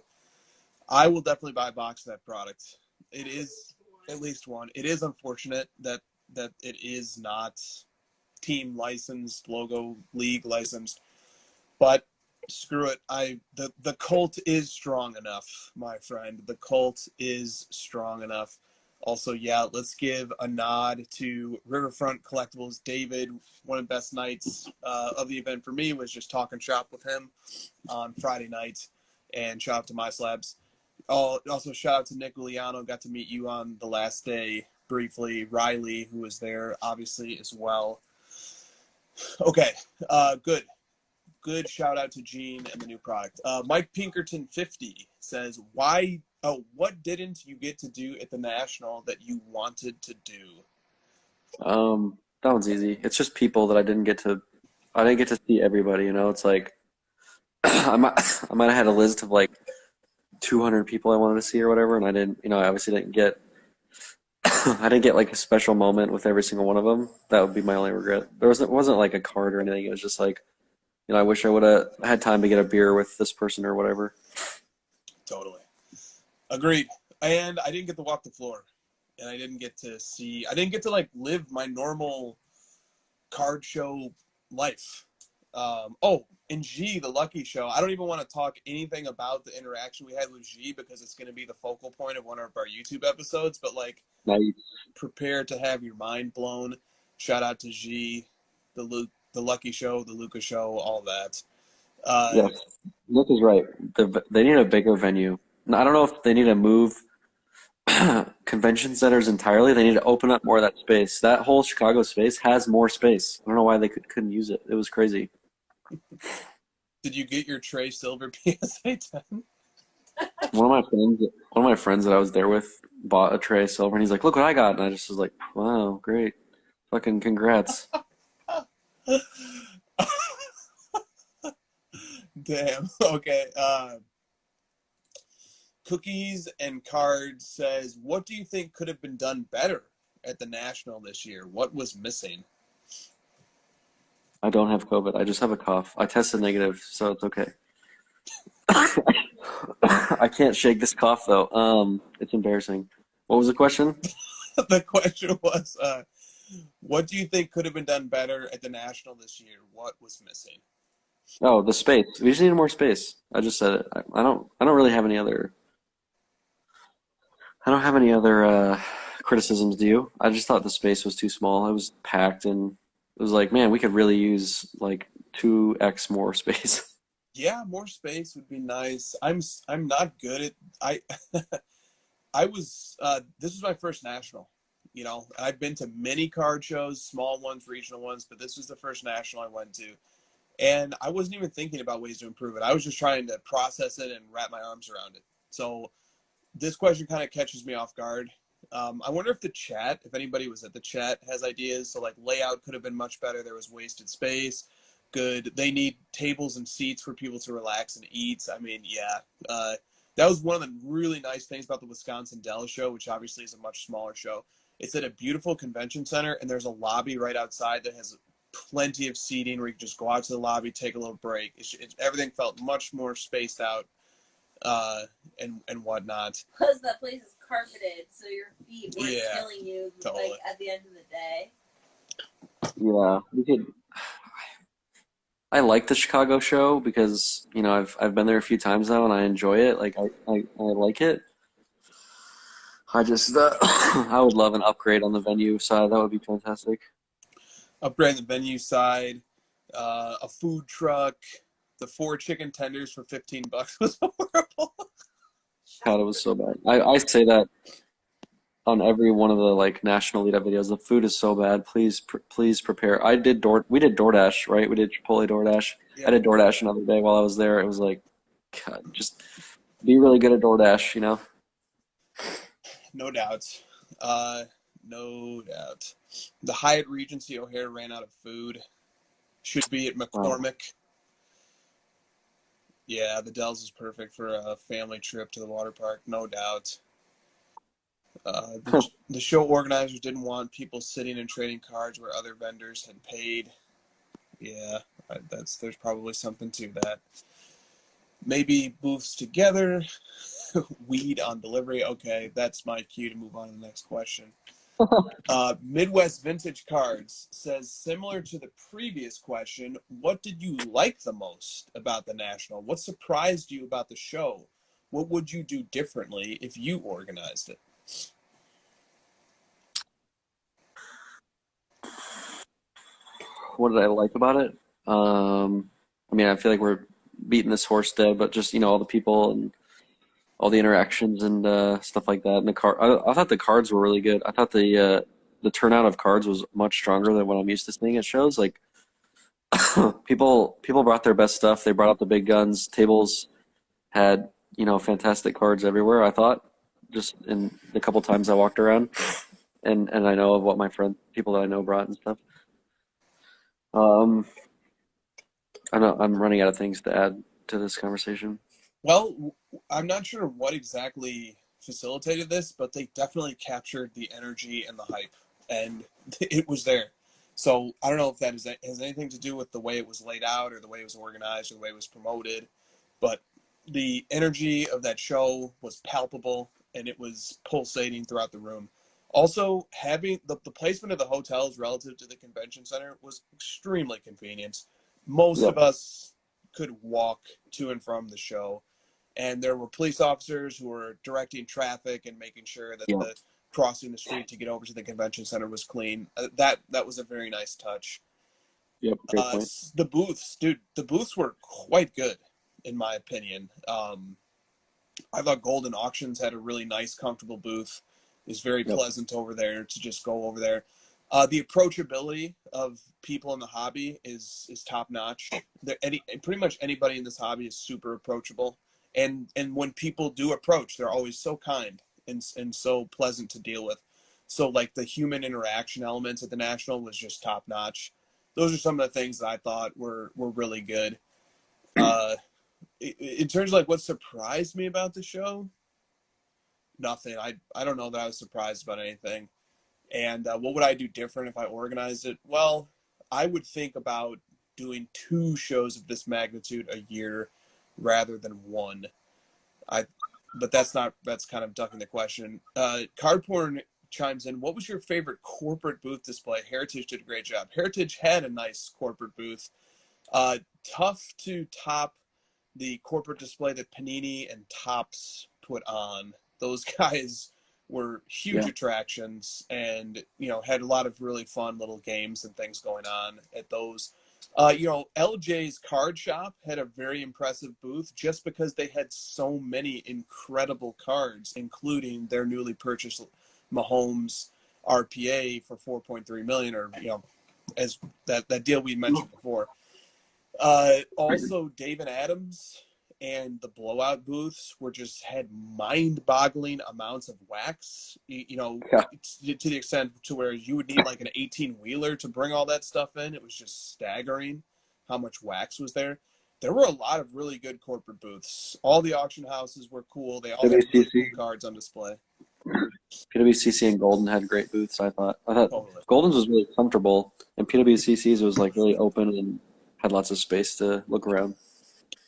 I will definitely buy a box of that product. It is at least one. It is unfortunate that it is not team licensed, logo league licensed, but screw it. The cult is strong enough, my friend. The cult is strong enough. Also, yeah, let's give a nod to Riverfront Collectibles. David, one of the best nights of the event for me was just talking shop with him on Friday night. And shout out to My Slabs. Also, shout out to Nick Gugliano. Got to meet you on the last day briefly. Riley, who was there, obviously, as well. Okay, good. Good shout out to Gene and the new product. Mike Pinkerton 50 says, what didn't you get to do at the National that you wanted to do? That one's easy. It's just people that I didn't get to see everybody, It's like I might have had a list of like 200 people I wanted to see or whatever, and I didn't, I obviously didn't get, I didn't get like a special moment with every single one of them. That would be my only regret. It wasn't like a card or anything. It was just like, I wish I would have had time to get a beer with this person or whatever. Totally. Agreed. And I didn't get to walk the floor. And I didn't get to like live my normal card show life. And G, the Lucky Show. I don't even want to talk anything about the interaction we had with G because it's going to be the focal point of one of our YouTube episodes. But like, Nice. prepare to have your mind blown. Shout out to G, the Lucky Show, the Luca Show, all that. Yes, Luke is right. They need a bigger venue. I don't know if they need to move convention centers entirely. They need to open up more of that space. That whole Chicago space has more space. I don't know why they couldn't use it. It was crazy. Did you get your Trey Silver PSA 10? One of my friends that I was there with bought a tray of silver, and he's like, "Look what I got!" And I just was like, "Wow, great, fucking congrats!" Damn. Okay. Cookies and Cards says, what do you think could have been done better at the National this year? What was missing? I don't have COVID. I just have a cough. I tested negative, so it's okay. I can't shake this cough though. It's embarrassing. What was the question? The question was, what do you think could have been done better at the National this year? What was missing? Oh, the space. We just need more space. I just said it. I don't really have any other. I don't have any other criticisms. Do you? I just thought the space was too small. It was packed, and it was like, man, we could really use like 2x more space. Yeah, more space would be nice. I'm not good at I was this was my first National. I've been to many card shows, small ones, regional ones, but this was the first National I went to. And I wasn't even thinking about ways to improve it. I was just trying to process it and wrap my arms around it. So this question kind of catches me off guard. I wonder if anybody was at the chat, has ideas. So like layout could have been much better. There was wasted space. Good. They need tables and seats for people to relax and eat. I mean, yeah. That was one of the really nice things about the Wisconsin Dell show, which obviously is a much smaller show. It's at a beautiful convention center, and there's a lobby right outside that has plenty of seating where you can just go out to the lobby, take a little break. Everything felt much more spaced out and whatnot. Plus, that place is carpeted, so your feet weren't Yeah, killing you totally. like at the end of the day. Yeah, we could. I like the Chicago show because I've been there a few times now and I enjoy it. Like I like it. I just I would love an upgrade on the venue side. That would be fantastic. Upgrade the venue side, a food truck, the 4 chicken tenders for $15 was horrible. God, it was so bad. I say that on every one of the like national lead-up videos. The food is so bad. Please prepare. We did DoorDash, right? We did Chipotle DoorDash. Yeah. I did DoorDash another day while I was there. It was like, God, just be really good at DoorDash, No doubt. No doubt. The Hyatt Regency O'Hare ran out of food. Should be at McCormick. Yeah, the Dells is perfect for a family trip to the water park, no doubt. The show organizers didn't want people sitting and trading cards where other vendors had paid. Yeah, there's probably something to that. Maybe booths together, weed on delivery. Okay, that's my cue to move on to the next question. Midwest Vintage Cards says, similar to the previous question, what did you like the most about the National? What surprised you about the show? What would you do differently if you organized it? What did I like about it? I mean, I feel like we're beating this horse dead, but just all the people and all the interactions and stuff like that. And I thought the cards were really good. I thought the turnout of cards was much stronger than what I'm used to seeing at shows. Like people brought their best stuff. They brought out the big guns. Tables had fantastic cards everywhere. I thought just in the couple times I walked around, and I know of what people that I know brought and stuff. I know I'm running out of things to add. to this conversation? Well, I'm not sure what exactly facilitated this, but they definitely captured the energy and the hype, and it was there. So I don't know if that has anything to do with the way it was laid out or the way it was organized or the way it was promoted, but the energy of that show was palpable and it was pulsating throughout the room. Also, having the placement of the hotels relative to the convention center was extremely convenient. Most Yep. of us could walk to and from the show, and there were police officers who were directing traffic and making sure that Yeah. the crossing the street to get over to the convention center was clean. That was a very nice touch. Yep. Great point. The booths, dude, the booths were quite good, in my opinion. I thought Golden Auctions had a really nice, comfortable booth. It was very pleasant over there to just go over there. The approachability of people in the hobby is top notch. Pretty much anybody in this hobby is super approachable, and when people do approach, they're always so kind and so pleasant to deal with. So like the human interaction elements at the National was just top notch. Those are some of the things that I thought were really good. In terms of like what surprised me about the show, nothing. I don't know that I was surprised about anything. And what would I do different if I organized it? Well, I would think about doing 2 shows of this magnitude a year rather than 1. But that's kind of ducking the question. Cardporn chimes in. What was your favorite corporate booth display? Heritage did a great job. Heritage had a nice corporate booth. Tough to top the corporate display that Panini and Topps put on. Those guys were huge attractions, and had a lot of really fun little games and things going on at those. LJ's Card Shop had a very impressive booth just because they had so many incredible cards, including their newly purchased Mahomes RPA for $4.3 million, or as that deal we mentioned before. Also, David Adams and the blowout booths had mind-boggling amounts of wax. To the extent to where you would need like an 18-wheeler to bring all that stuff in. It was just staggering how much wax was there. There were a lot of really good corporate booths. All the auction houses were cool. They all had really cool cards on display. PWCC and Golden had great booths, I thought. Totally. Golden's was really comfortable, and PWCC's was like really open and had lots of space to look around.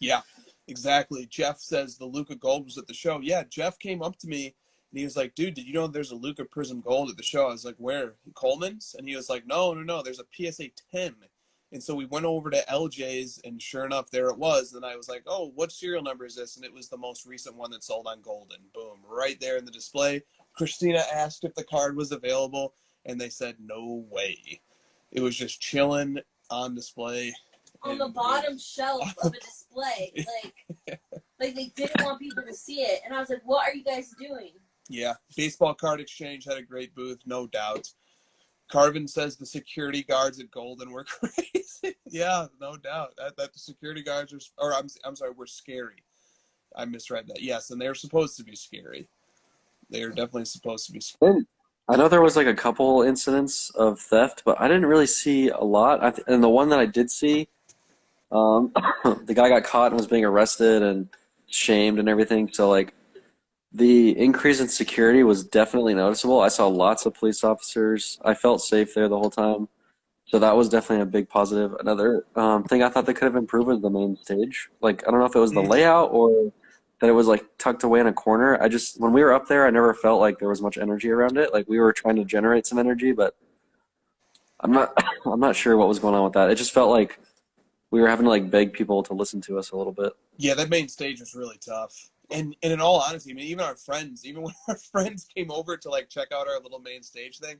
Yeah, exactly. Jeff says the Luca Gold was at the show. Yeah, Jeff came up to me and he was like, dude, did you know there's a Luca Prism Gold at the show? I was like, where? Coleman's? And he was like, no, there's a PSA 10. And so we went over to LJ's, and sure enough, there it was. And I was like, oh, what serial number is this? And it was the most recent one that sold on Golden. Boom, right there in the display. Christina asked if the card was available, and they said no way. It was just chilling on display. On the bottom shelf of a display. Like they didn't want people to see it. And I was like, what are you guys doing? Yeah, Baseball Card Exchange had a great booth, no doubt. Carvin says the security guards at Golden were crazy. Yeah, no doubt. That the security guards were scary. I misread that. Yes, and they're supposed to be scary. They're definitely supposed to be scary. I know there was like a couple incidents of theft, but I didn't really see a lot. And the one that I did see, the guy got caught and was being arrested and shamed and everything. So like the increase in security was definitely noticeable. I saw lots of police officers. I felt safe there the whole time. So that was definitely a big positive. Another thing I thought they could have improved was the main stage. Like, I don't know if it was the layout or that it was like tucked away in a corner. When we were up there, I never felt like there was much energy around it. Like we were trying to generate some energy, but I'm not sure what was going on with that. It just felt like we were having to like beg people to listen to us a little bit. Yeah, that main stage was really tough. And in all honesty, I mean, even when our friends came over to like check out our little main stage thing,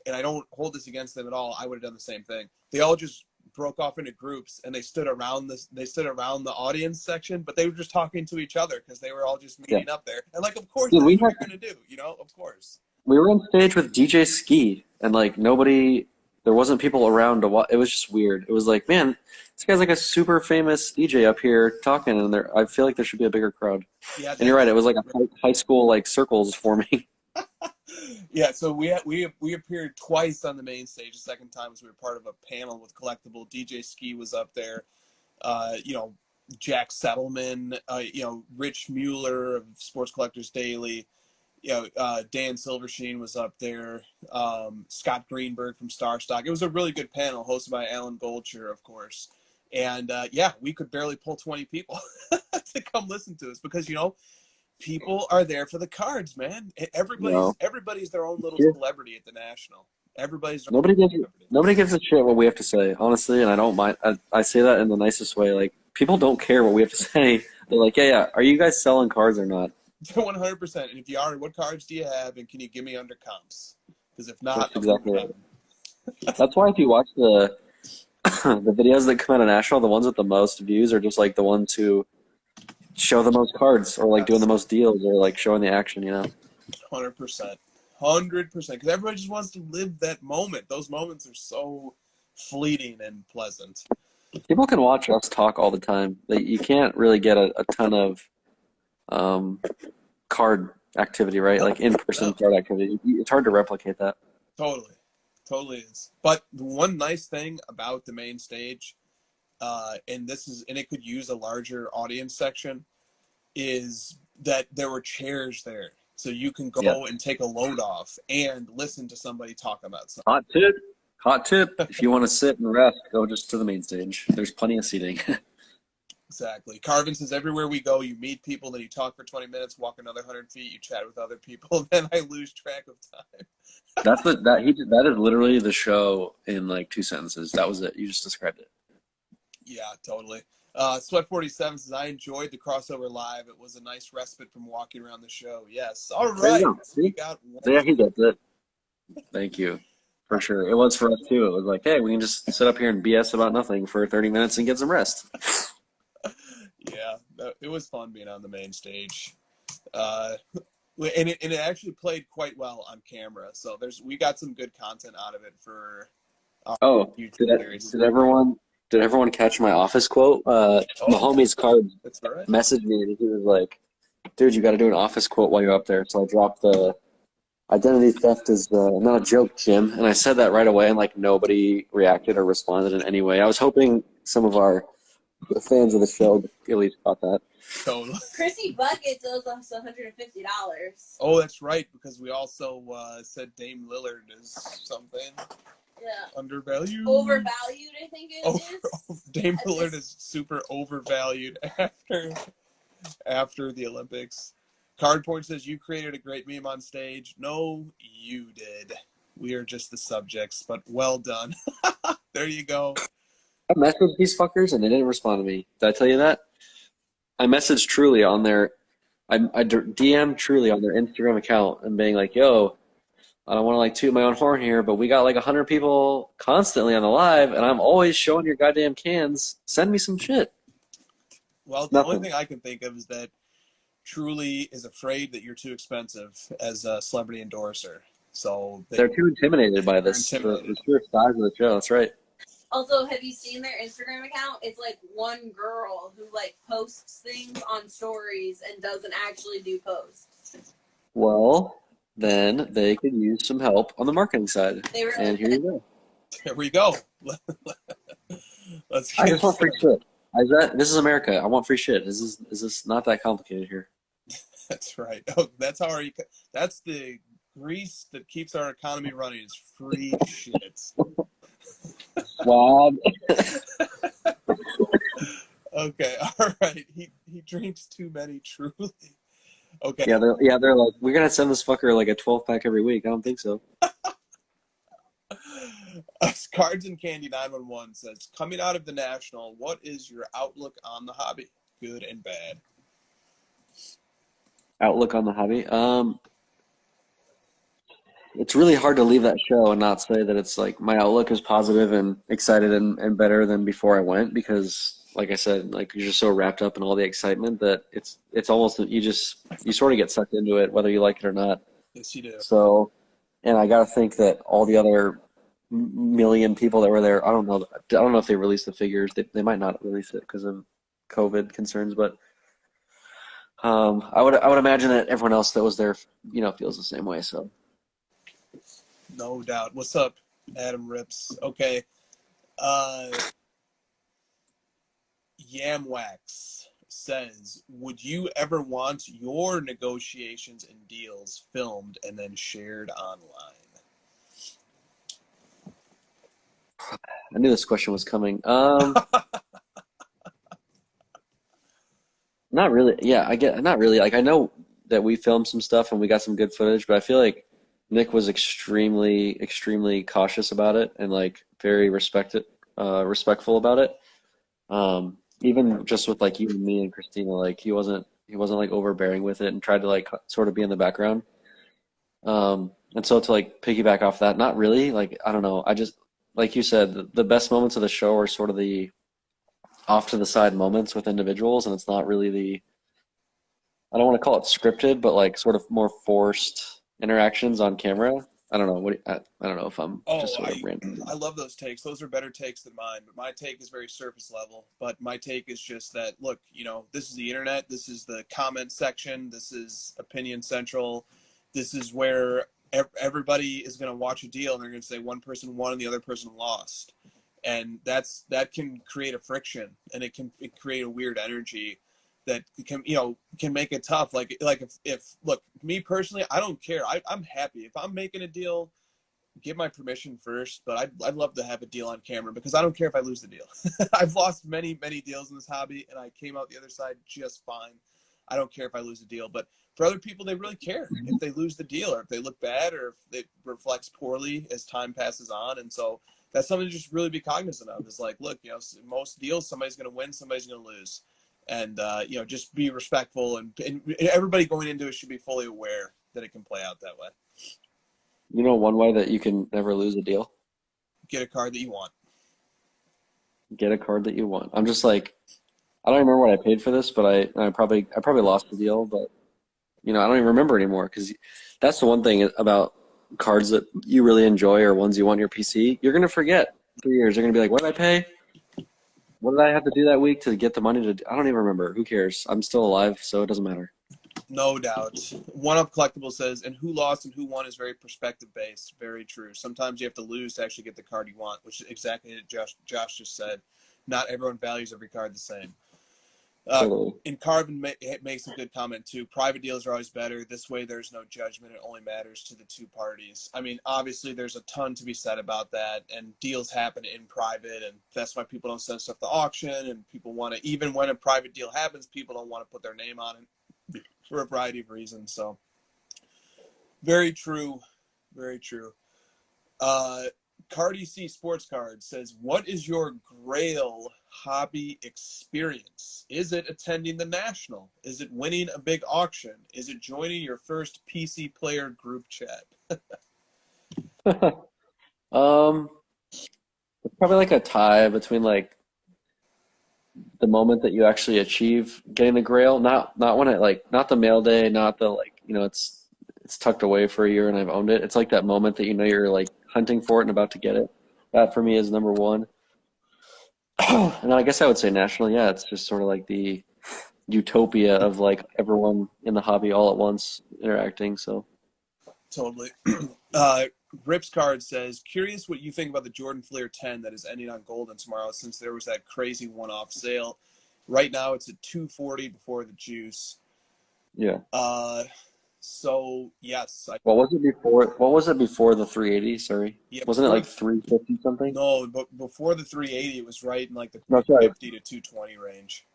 and I don't hold this against them at all, I would have done the same thing. They all just broke off into groups and they stood around the audience section, but they were just talking to each other because they were all just meeting up there. And like, of course, that's what you're gonna do, of course. We were on stage with DJ Ski, and like there wasn't people around to watch. It was just weird. It was like, man, this guy's like a super famous DJ up here talking, and I feel like there should be a bigger crowd. Yeah, and you're right. It was like a high school like circles forming. Yeah, so we appeared twice on the main stage. The second time was we were part of a panel with Collectible. DJ Ski was up there. Jack Settleman, Rich Mueller of Sports Collectors Daily, Dan Silverstein was up there, Scott Greenberg from Star Stock. It was a really good panel hosted by Alan Goldshire, of course. And we could barely pull 20 people to come listen to us because, people are there for the cards, man. Everybody's their own little celebrity at the National. Nobody gives a shit what we have to say, honestly, and I don't mind. I say that in the nicest way. Like, people don't care what we have to say. They're like, yeah, are you guys selling cards or not? 100%. And if you are, what cards do you have, and can you give me under comps? Because if not, that's exactly right. That's why if you watch the the videos that come out of National, the ones with the most views are just like the ones who show the most cards, or like doing the most deals, or like showing the action. 100%. 100%. Because everybody just wants to live that moment. Those moments are so fleeting and pleasant. People can watch us talk all the time. You can't really get a ton of card activity, right? Like in-person card activity. It's hard to replicate that. Totally is. But the one nice thing about the main stage, and it could use a larger audience section, is that there were chairs there. So you can go and take a load off and listen to somebody talk about something. Hot tip. If you want to sit and rest, go just to the main stage. There's plenty of seating. Exactly. Carvin says, everywhere we go, you meet people, then you talk for 20 minutes, walk another 100 feet, you chat with other people, then I lose track of time. That is literally the show in like 2 sentences. That was it. You just described it. Yeah, totally. Sweat 47 says, I enjoyed the crossover live. It was a nice respite from walking around the show. Yes. All right. We got one. Yeah, he does it. Thank you. For sure. It was for us too. It was like, hey, we can just sit up here and BS about nothing for 30 minutes and get some rest. Yeah, it was fun being on the main stage. And it actually played quite well on camera. So we got some good content out of it for did everyone catch my office quote? Mahomie's card messaged me and he was like, dude, you got to do an office quote while you're up there. So I dropped the identity theft is not a joke, Jim. And I said that right away, and like nobody reacted or responded in any way. I was hoping some of our fans of the show at least caught that. Totally. Chrissy Buckets owes us $150. Oh, that's right, because we also said Dame Lillard is something. Yeah. Undervalued. Overvalued, I think it is. Dame Lillard is super overvalued after the Olympics. Cardpoint says, you created a great meme on stage. No, you did. We are just the subjects, but well done. There you go. I messaged these fuckers and they didn't respond to me. Did I tell you that? I messaged Truly on their, I DM'd Truly on their Instagram account and being like, yo, I don't want to like toot my own horn here, but we got like 100 people constantly on the live and I'm always showing your goddamn cans. Send me some shit. Well, the only thing I can think of is that Truly is afraid that you're too expensive as a celebrity endorser. So they're too intimidated by this. The sheer size of the show. That's right. Also, have you seen their Instagram account? It's like one girl who like posts things on stories and doesn't actually do posts. Well, then they could use some help on the marketing side. And here you go. There we go. Let's I just want free shit. This is America. I want free shit. Is this not that complicated here? That's right. Oh, that's the grease that keeps our economy running. Is free shit. Wow. Okay. All right. He drinks too many Truly. Okay. Yeah. They're like, we're gonna send this fucker like a 12-pack every week. I don't think so. Cards and Candy 911 says, coming out of the National, what is your outlook on the hobby? Good and bad. Outlook on the hobby? It's really hard to leave that show and not say that it's like my outlook is positive and excited and better than before I went, because like I said, like you're just so wrapped up in all the excitement that it's almost, you sort of get sucked into it whether you like it or not. Yes, you do. So, and I gotta think that all the other million people that were there, I don't know if they released the figures. They might not release it because of COVID concerns, but I would imagine that everyone else that was there, feels the same way. So, no doubt. What's up, Adam Rips? Okay, Yamwax says, would you ever want your negotiations and deals filmed and then shared online? I knew this question was coming. Not really. Yeah, not really. Like, I know that we filmed some stuff and we got some good footage, but I feel like Nick was extremely, extremely cautious about it and like very respectful about it. Even just with like you and me and Christina, like he wasn't like overbearing with it and tried to like sort of be in the background. And so to like piggyback off that, not really. Like, I don't know. I just, like you said, the best moments of the show are sort of the off to the side moments with individuals, and it's not really I don't want to call it scripted, but like sort of more forced interactions on camera. I don't know. I don't know if I'm just sort of ranting. I love those takes. Those are better takes than mine, but my take is very surface level. But my take is just that, look, this is the internet. This is the comment section. This is Opinion Central. This is where everybody is going to watch a deal and they're going to say one person won and the other person lost. And that can create a friction, and it can create a weird energy that can make it tough. Like if look, me personally, I don't care. I'm happy if I'm making a deal. Get my permission first, but I'd love to have a deal on camera because I don't care if I lose the deal. I've lost many deals in this hobby, and I came out the other side just fine. I don't care if I lose a deal, but for other people, they really care if they lose the deal or if they look bad or if it reflects poorly as time passes on. And so that's something to just really be cognizant of. Is like, look, most deals, somebody's going to win, somebody's going to lose. And, just be respectful, and everybody going into it should be fully aware that it can play out that way. One way that you can never lose a deal? Get a card that you want. Get a card that you want. I'm just like, I don't remember what I paid for this, but I probably lost the deal, but I don't even remember anymore because that's the one thing about cards that you really enjoy or ones you want on your PC. You're going to forget 3 years. You're going to be like, what did I pay? What did I have to do that week to get the money to? I don't even remember. Who cares? I'm still alive, so it doesn't matter. No doubt. One Up Collectible says, and who lost and who won is very perspective based. Very true. Sometimes you have to lose to actually get the card you want, which is exactly what Josh just said. Not everyone values every card the same. Totally. And Carvin makes a good comment too. Private deals are always better. This way there's no judgment. It only matters to the two parties. I mean, obviously there's a ton to be said about that, and deals happen in private, and that's why people don't send stuff to auction, and people want to, even when a private deal happens, people don't want to put their name on it for a variety of reasons. So very true. Very true. Cardi C Sports Card says, what is your Grail hobby experience? Is it attending the National? Is it winning a big auction? Is it joining your first PC player group chat? It's probably like a tie between like the moment that you actually achieve getting the Grail, not when not the mail day, not the it's tucked away for a year and I've owned it. It's like that moment that you're like hunting for it and about to get it. That for me is number one. And I guess I would say National. Yeah, it's just sort of like the utopia of like everyone in the hobby all at once interacting. So totally. Rips Card says, curious what you think about the Jordan Fleer 10 that is ending on Golden tomorrow, since there was that crazy one-off sale. Right now it's at $240 before the juice. Yeah. So yes. What was it before the 380? Sorry. Yeah, wasn't it like 350 something? No, but before the 380, it was right in like the 250 to 220 range.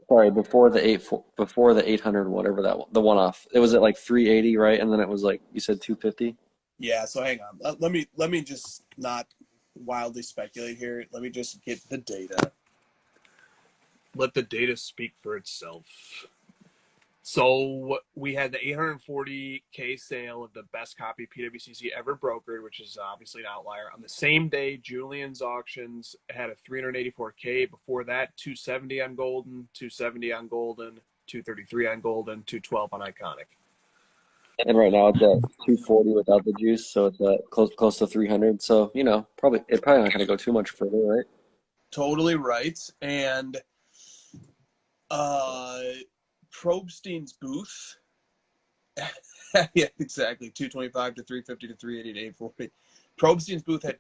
Sorry, before the 800, whatever the one off. It was at like 380, right? And then it was like you said 250. Yeah. So hang on. Let me just not wildly speculate here. Let me just get the data. Let the data speak for itself. So we had the 840K sale of the best copy PWCC ever brokered, which is obviously an outlier. On the same day, Julian's Auctions had a 384K. Before that, 270 on Golden, 270 on Golden, 233 on Golden, 212 on Iconic. And right now it's at 240 without the juice, so it's at close to 300. So probably not going to go too much further, right? Totally right. And Probstein's booth. Yeah, exactly. 225 to 350 to 380 to 840. Probstein's booth had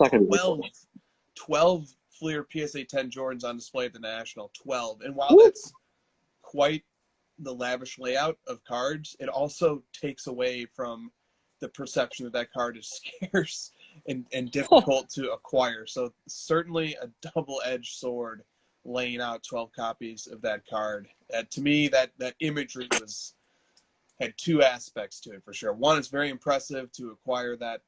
12 Fleer PSA 10 Jordans on display at the National, 12. And while that's quite the lavish layout of cards, it also takes away from the perception that that card is scarce and difficult to acquire. So certainly a double-edged sword laying out 12 copies of that card. To me, that imagery had two aspects to it for sure. One, it's very impressive to acquire that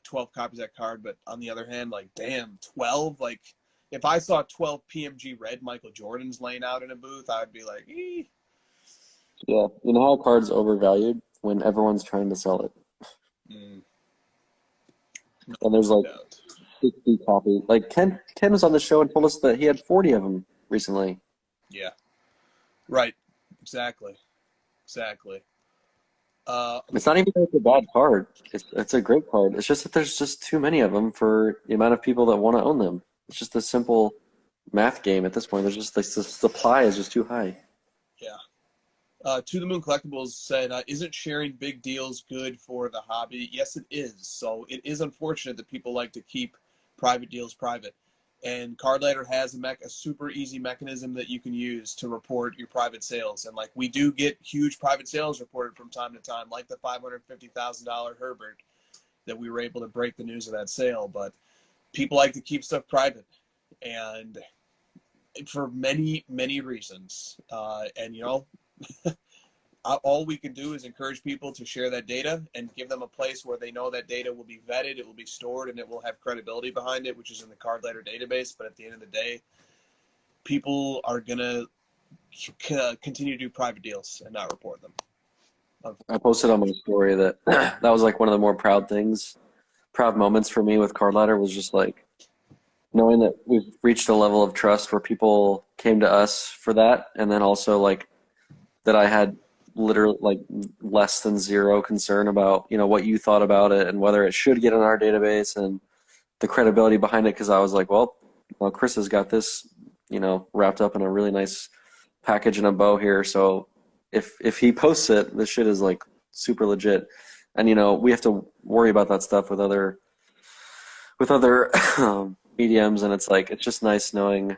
12 copies of that card, but on the other hand, like, damn, 12? Like, if I saw 12 PMG red Michael Jordans laying out in a booth, I would be like, ee. Yeah, you know how a card's overvalued when everyone's trying to sell it. And there's like 60 copies. Like Ken was on the show and told us that he had 40 of them recently. Yeah. Right. Exactly. It's not even like a bad card. It's a great card. It's just that there's just too many of them for the amount of people that want to own them. It's just a simple math game at this point. There's just like the supply is just too high. Yeah. To the Moon Collectibles said, isn't sharing big deals good for the hobby? Yes, it is. So it is unfortunate that people like to keep private deals private. And Card Ladder has a super easy mechanism that you can use to report your private sales. And like, we do get huge private sales reported from time to time, like the $550,000 Herbert that we were able to break the news of that sale. But people like to keep stuff private, and for many, many reasons. And, you know, all we can do is encourage people to share that data and give them a place where they know that data will be vetted, it will be stored, and it will have credibility behind it, which is in the Card Ladder database. But at the end of the day, people are going to continue to do private deals and not report them. I posted on my story that that was like one of the more proud moments for me with Card Ladder, was just like knowing that we've reached a level of trust where people came to us for that, and then also like that I had literally like less than zero concern about, you know, what you thought about it and whether it should get in our database and the credibility behind it. Because I was like, well, Chris has got this, you know, wrapped up in a really nice package and a bow here. So if he posts it, this shit is like super legit. And, you know, we have to worry about that stuff with other mediums. And it's like, it's just nice knowing,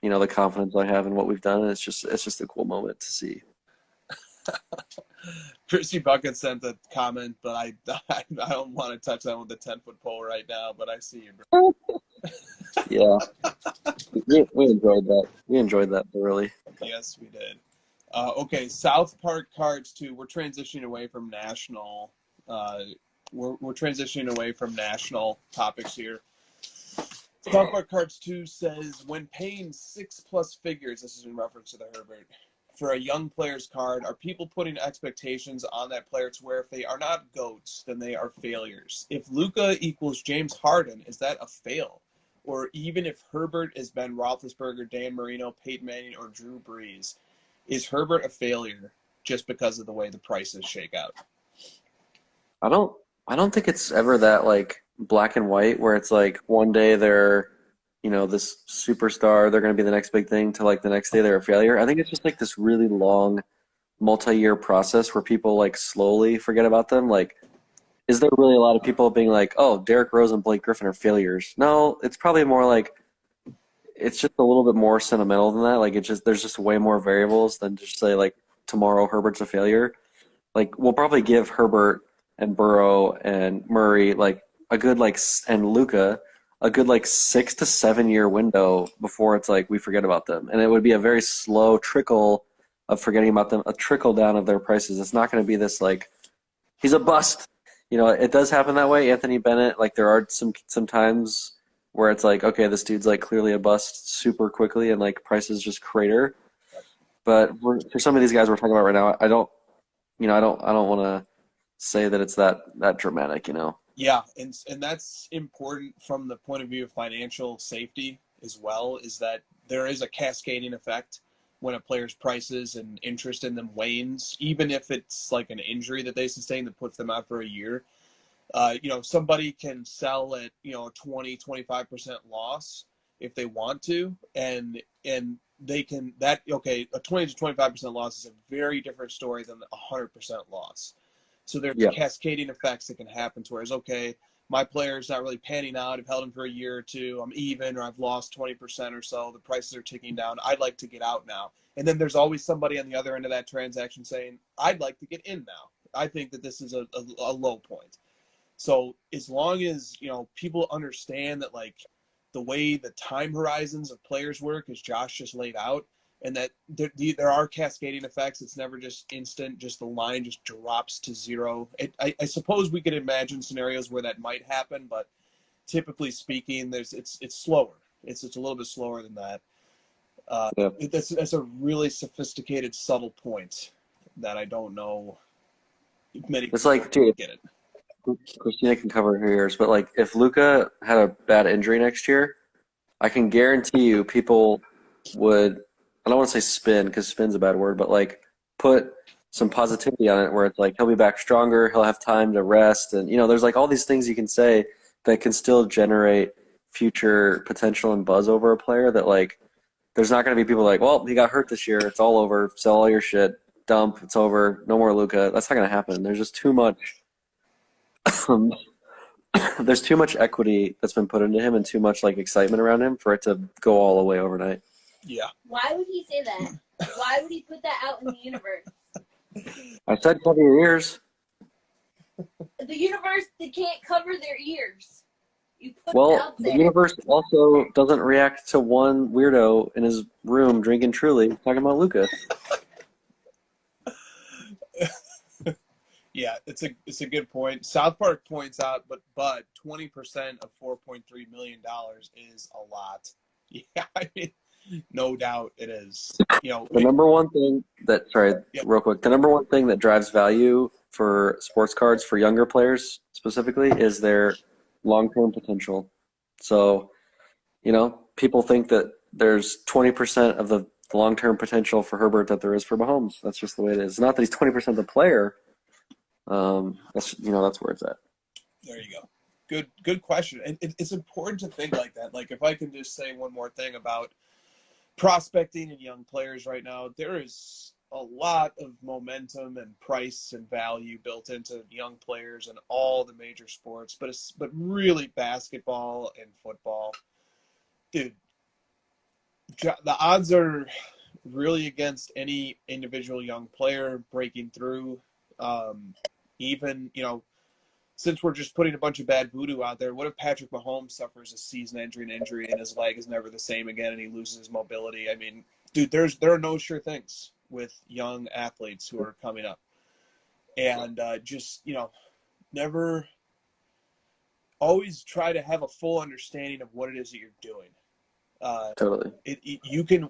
you know, the confidence I have in what we've done. And it's just a cool moment to see. Chrissy Bucket sent a comment, but I don't want to touch that with the 10-foot pole right now, but I see you, bro. Yeah. We enjoyed that. We enjoyed that thoroughly. Yes, we did. Okay, South Park Cards 2. We're transitioning away from national. We're transitioning away from national topics here. South Park Cards 2 says, when paying 6+ figures, this is in reference to the Herbert, for a young player's card, are people putting expectations on that player to where if they are not GOATs, then they are failures? If Luka equals James Harden, is that a fail? Or even if Herbert is Ben Roethlisberger, Dan Marino, Peyton Manning, or Drew Brees, is Herbert a failure just because of the way the prices shake out? I don't think it's ever that like black and white where it's like one day they're, you know, this superstar, they're going to be the next big thing, to like the next day they're a failure. I think it's just like this really long multi-year process where people like slowly forget about them. Like, is there really a lot of people being like, oh, Derrick Rose and Blake Griffin are failures? No, it's probably more like, it's just a little bit more sentimental than that. Like, there's just way more variables than just say like tomorrow Herbert's a failure. Like, we'll probably give Herbert and Burrow and Murray like a good like, and Luka a good like 6 to 7 year window before it's like we forget about them. And it would be a very slow trickle of forgetting about them, a trickle down of their prices. It's not going to be this like, he's a bust. You know, it does happen that way. Anthony Bennett, like there are some times where it's like, okay, this dude's like clearly a bust super quickly and like prices just crater. But for some of these guys we're talking about right now, I don't want to say that it's that dramatic, you know? Yeah, and that's important from the point of view of financial safety as well, is that there is a cascading effect when a player's prices and interest in them wanes, even if it's like an injury that they sustain that puts them out for a year. You know, somebody can sell at, you know, a 20-25% loss if they want to, and they can, that, okay, a 20 to 25% loss is a very different story than a 100% loss. So there's cascading effects that can happen to whereas, okay, my player's not really panning out. I've held him for a year or two. I'm even, or I've lost 20% or so. The prices are ticking down. I'd like to get out now. And then there's always somebody on the other end of that transaction saying, I'd like to get in now. I think that this is a low point. So as long as, people understand that, like, the way the time horizons of players work, as Josh just laid out, and that there are cascading effects. It's never just instant, just the line just drops to zero. I suppose we could imagine scenarios where that might happen, but typically speaking, it's slower. It's a little bit slower than that. Yeah. That's a really sophisticated, subtle point that I don't know if many It's like, dude, get it. Christina can cover her ears, but like if Luka had a bad injury next year, I can guarantee you people would, I don't want to say spin because spin's a bad word, but like put some positivity on it where it's like he'll be back stronger, he'll have time to rest, and there's like all these things you can say that can still generate future potential and buzz over a player that like there's not going to be people like, well, he got hurt this year, it's all over, sell all your shit, dump, it's over, no more Luka. That's not going to happen. There's just too much there's too much equity that's been put into him and too much like excitement around him for it to go all away overnight. Yeah. Why would he say that? Why would he put that out in the universe? I said cover your ears. The universe, they can't cover their ears. You put it Well, out the there. universe also doesn't react to one weirdo in his room drinking Truly talking about Luka. Yeah, it's a good point. South Park points out, but 20% of $4.3 million is a lot. Yeah, I mean, no doubt it is. The number one thing that, real quick, the number one thing that drives value for sports cards for younger players specifically is their long-term potential. So, people think that there's 20% of the long-term potential for Herbert that there is for Mahomes. That's just the way it is. Not that he's 20% the player. That's where it's at. There you go. Good question. And it's important to think like that. Like, if I can just say one more thing about prospecting and young players right now, there is a lot of momentum and price and value built into young players in all the major sports, but really basketball and football. Dude, the odds are really against any individual young player breaking through. Even, since we're just putting a bunch of bad voodoo out there, what if Patrick Mahomes suffers a season-ending injury and his leg is never the same again and he loses his mobility? I mean, dude, there are no sure things with young athletes who are coming up. And never always try to have a full understanding of what it is that you're doing. Totally.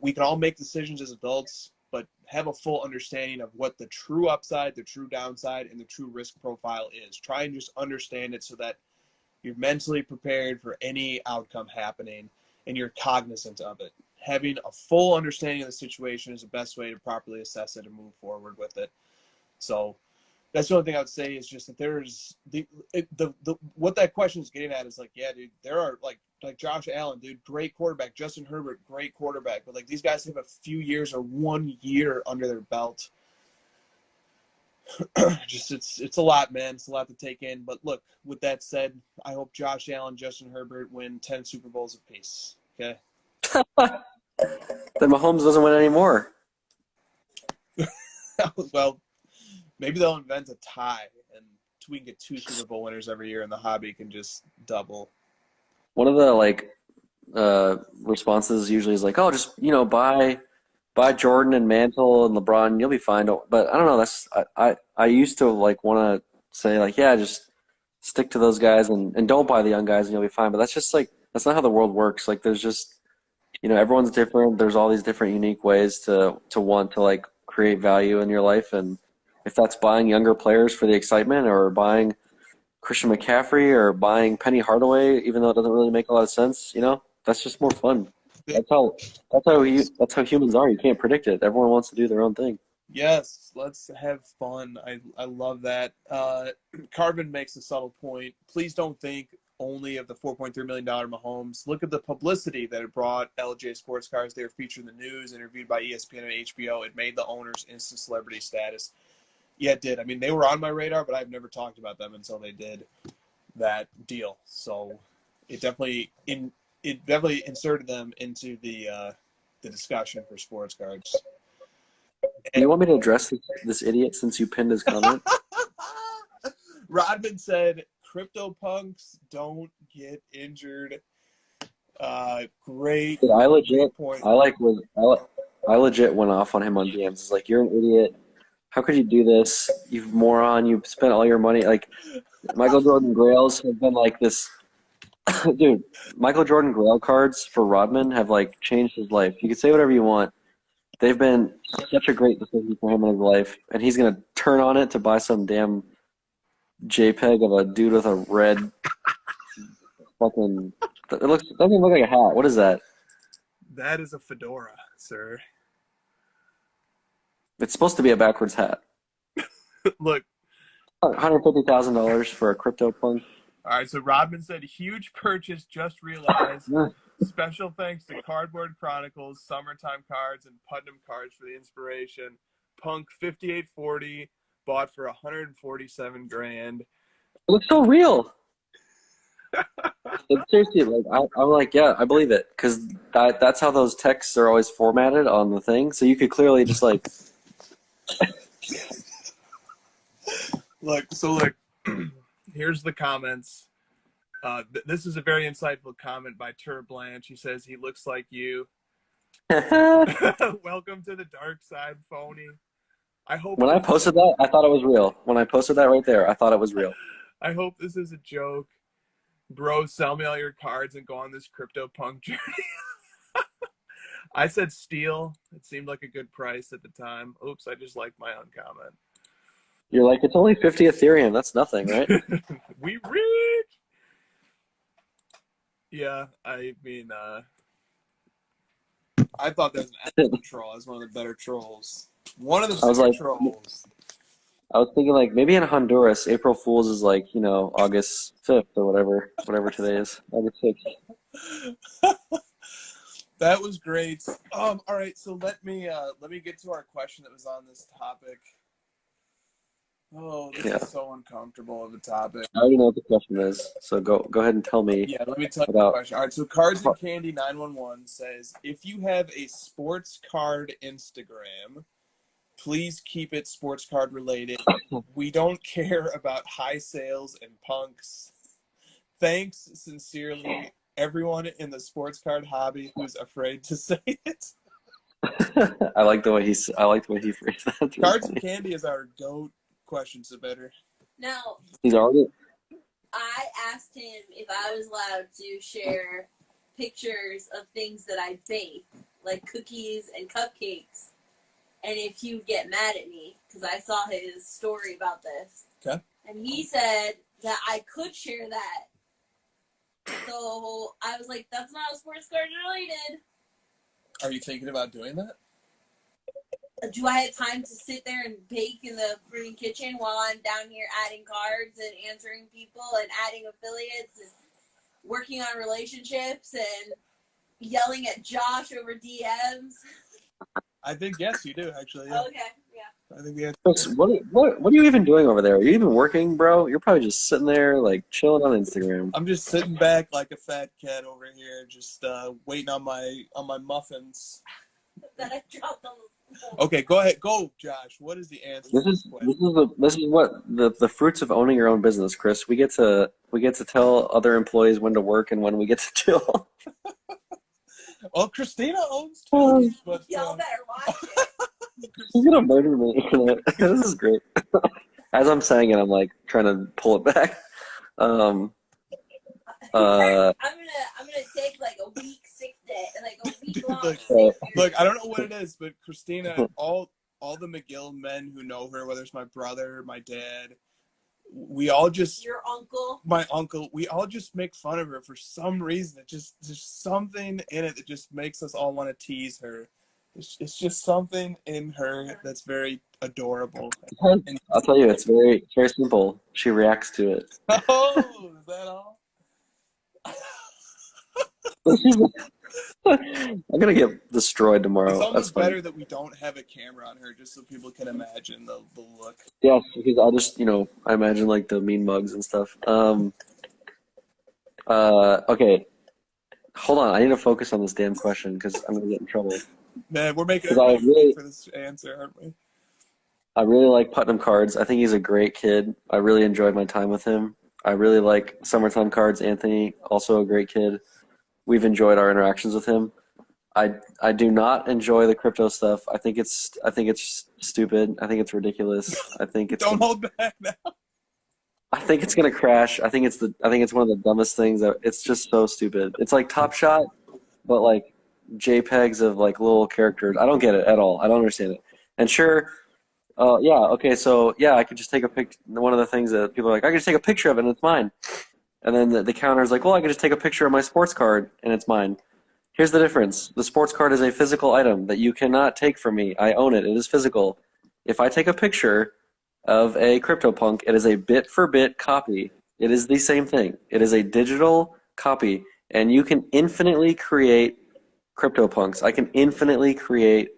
We can all make decisions as adults, but have a full understanding of what the true upside, the true downside, and the true risk profile is. Try and just understand it so that you're mentally prepared for any outcome happening and you're cognizant of it. Having a full understanding of the situation is the best way to properly assess it and move forward with it. So that's the only thing I would say is just that there's what that question is getting at is like, yeah, dude, there are like Josh Allen, dude, great quarterback. Justin Herbert, great quarterback. But like these guys have a few years or 1 year under their belt. Just it's a lot, man. It's a lot to take in. But look, with that said, I hope Josh Allen, Justin Herbert win 10 Super Bowls apiece. Okay. Then Mahomes doesn't win anymore. Well, maybe they'll invent a tie and we can get 2 Super Bowl winners every year and the hobby can just double. One of the responses usually is like, oh, just buy Jordan and Mantle and LeBron, and you'll be fine. But I don't know. That's I used to like want to say like, yeah, just stick to those guys and don't buy the young guys and you'll be fine. But that's just like that's not how the world works. Like there's just everyone's different. There's all these different unique ways to want to like create value in your life, and if that's buying younger players for the excitement or buying Christian McCaffrey or buying Penny Hardaway, even though it doesn't really make a lot of sense, that's just more fun. That's how humans are. You can't predict it. Everyone wants to do their own thing. Yes, let's have fun. I love that. Carvin makes a subtle point. Please don't think only of the $4.3 million Mahomes. Look at the publicity that it brought LJ Sports Cars. They were featured in the news, interviewed by ESPN and HBO. It made the owners instant celebrity status. Yeah, it did. I mean, they were on my radar, but I've never talked about them until they did. that deal. So it definitely inserted them into the discussion for sports cards. Do you want me to address this idiot since you pinned his comment? Rodman said, "CryptoPunks don't get injured." Great. Dude, Great point. I legit went off on him on DMs. It's like, you're an idiot. How could you do this? You moron. You spent all your money. Like, Michael Jordan Grails have been like this. Dude, Michael Jordan Grail cards for Rodman have like changed his life. You can say whatever you want. They've been such a great decision for him in his life, and he's gonna turn on it to buy some damn JPEG of a dude with a red fucking. It doesn't even look like a hat. What is that? That is a fedora, sir. It's supposed to be a backwards hat. Look. $150,000 for a CryptoPunk. All right, so Rodman said, "Huge purchase, just realized. Special thanks to Cardboard Chronicles, Summertime Cards, and Putnam Cards for the inspiration. Punk 5840, bought for $147,000. It looks so real. Seriously, like I'm like, yeah, I believe it, because that's how those texts are always formatted on the thing. So you could clearly just like. Look, here's the comments. This is a very insightful comment by Tur Blanche. He says, "He looks like you." Welcome to the dark side, phony. I hope when I posted that, I thought it was real. When I posted that right there, I thought it was real. I hope this is a joke. Bro, sell me all your cards and go on this CryptoPunk journey. I said steal. It seemed like a good price at the time. Oops, I just liked my own comment. You're like, it's only 50 Ethereum. That's nothing, right? We rich. Yeah, I mean, I thought that was an excellent troll. That was one of the better trolls. One of the better trolls. I was thinking, like, maybe in Honduras, April Fool's is like, August 5th or whatever today is. August 6th. That was great. All right, so let me get to our question that was on this topic. Oh, this is so uncomfortable of a topic. I already know what the question is, so go ahead and tell me. Yeah, let me tell you the question. All right, so Cards and Candy 911 says, "If you have a sports card Instagram, please keep it sports card related. We don't care about high sales and punks. Thanks sincerely, everyone in the sports card hobby who's afraid to say it." I like the way he phrased that. Cards and Candy is our GOAT question submitter. Now, he's already. I asked him if I was allowed to share pictures of things that I bake, like cookies and cupcakes, and if he would get mad at me, because I saw his story about this. Okay. And he said that I could share that. So I was like, that's not sports card related. Are you thinking about doing that? Do I have time to sit there and bake in the freaking kitchen while I'm down here adding cards and answering people and adding affiliates and working on relationships and yelling at Josh over DMs? I think yes, you do actually. Yeah. Okay, yeah. I think the Chris, what are you even doing over there? Are you even working, bro? You're probably just sitting there like chilling on Instagram. I'm just sitting back like a fat cat over here, just waiting on my muffins. That I dropped on the floor. Okay, go ahead. Go, Josh. What is the answer? This is what the fruits of owning your own business, Chris. We get to tell other employees when to work and when we get to chill. Well, Christina owns too, but Y'all better watch it. She's gonna murder me. This is great. As I'm saying it, I'm like trying to pull it back. I'm gonna take like a week sick day, like a week long. Look, I don't know what it is, but Christina, all the McGill men who know her, whether it's my brother, my dad, we all just your uncle, my uncle, we all just make fun of her for some reason. There's something in it that just makes us all want to tease her. It's just something in her that's very adorable. And I'll tell you, it's very simple. She reacts to it. oh, is that all? I'm gonna get destroyed tomorrow. It's almost That's funny. better that we don't have a camera on her, just so people can imagine the look. Yeah, because I'll just I imagine like the mean mugs and stuff. Okay, hold on. I need to focus on this damn question because I'm gonna get in trouble. Man, we're making 'Cause everybody wait for this answer, aren't we? I really like Putnam Cards. I think he's a great kid. I really enjoyed my time with him. I really like Summertime Cards. Anthony, also a great kid. We've enjoyed our interactions with him. I do not enjoy the crypto stuff. I think it's stupid. I think it's ridiculous. Don't hold back now. I think it's gonna crash. I think it's one of the dumbest things. It's just so stupid. It's like Top Shot, but like JPEGs of like little characters. I don't get it at all. I don't understand it. And sure, yeah, okay, so yeah, I could just take a pic. One of the things that people are like, I could just take a picture of it and it's mine. And then the counter is like, well, I could just take a picture of my sports card and it's mine. Here's the difference. The sports card is a physical item that you cannot take from me. I own it. It is physical. If I take a picture of a CryptoPunk, it is a bit-for-bit copy. It is the same thing. It is a digital copy, and you can infinitely create CryptoPunks. I can infinitely create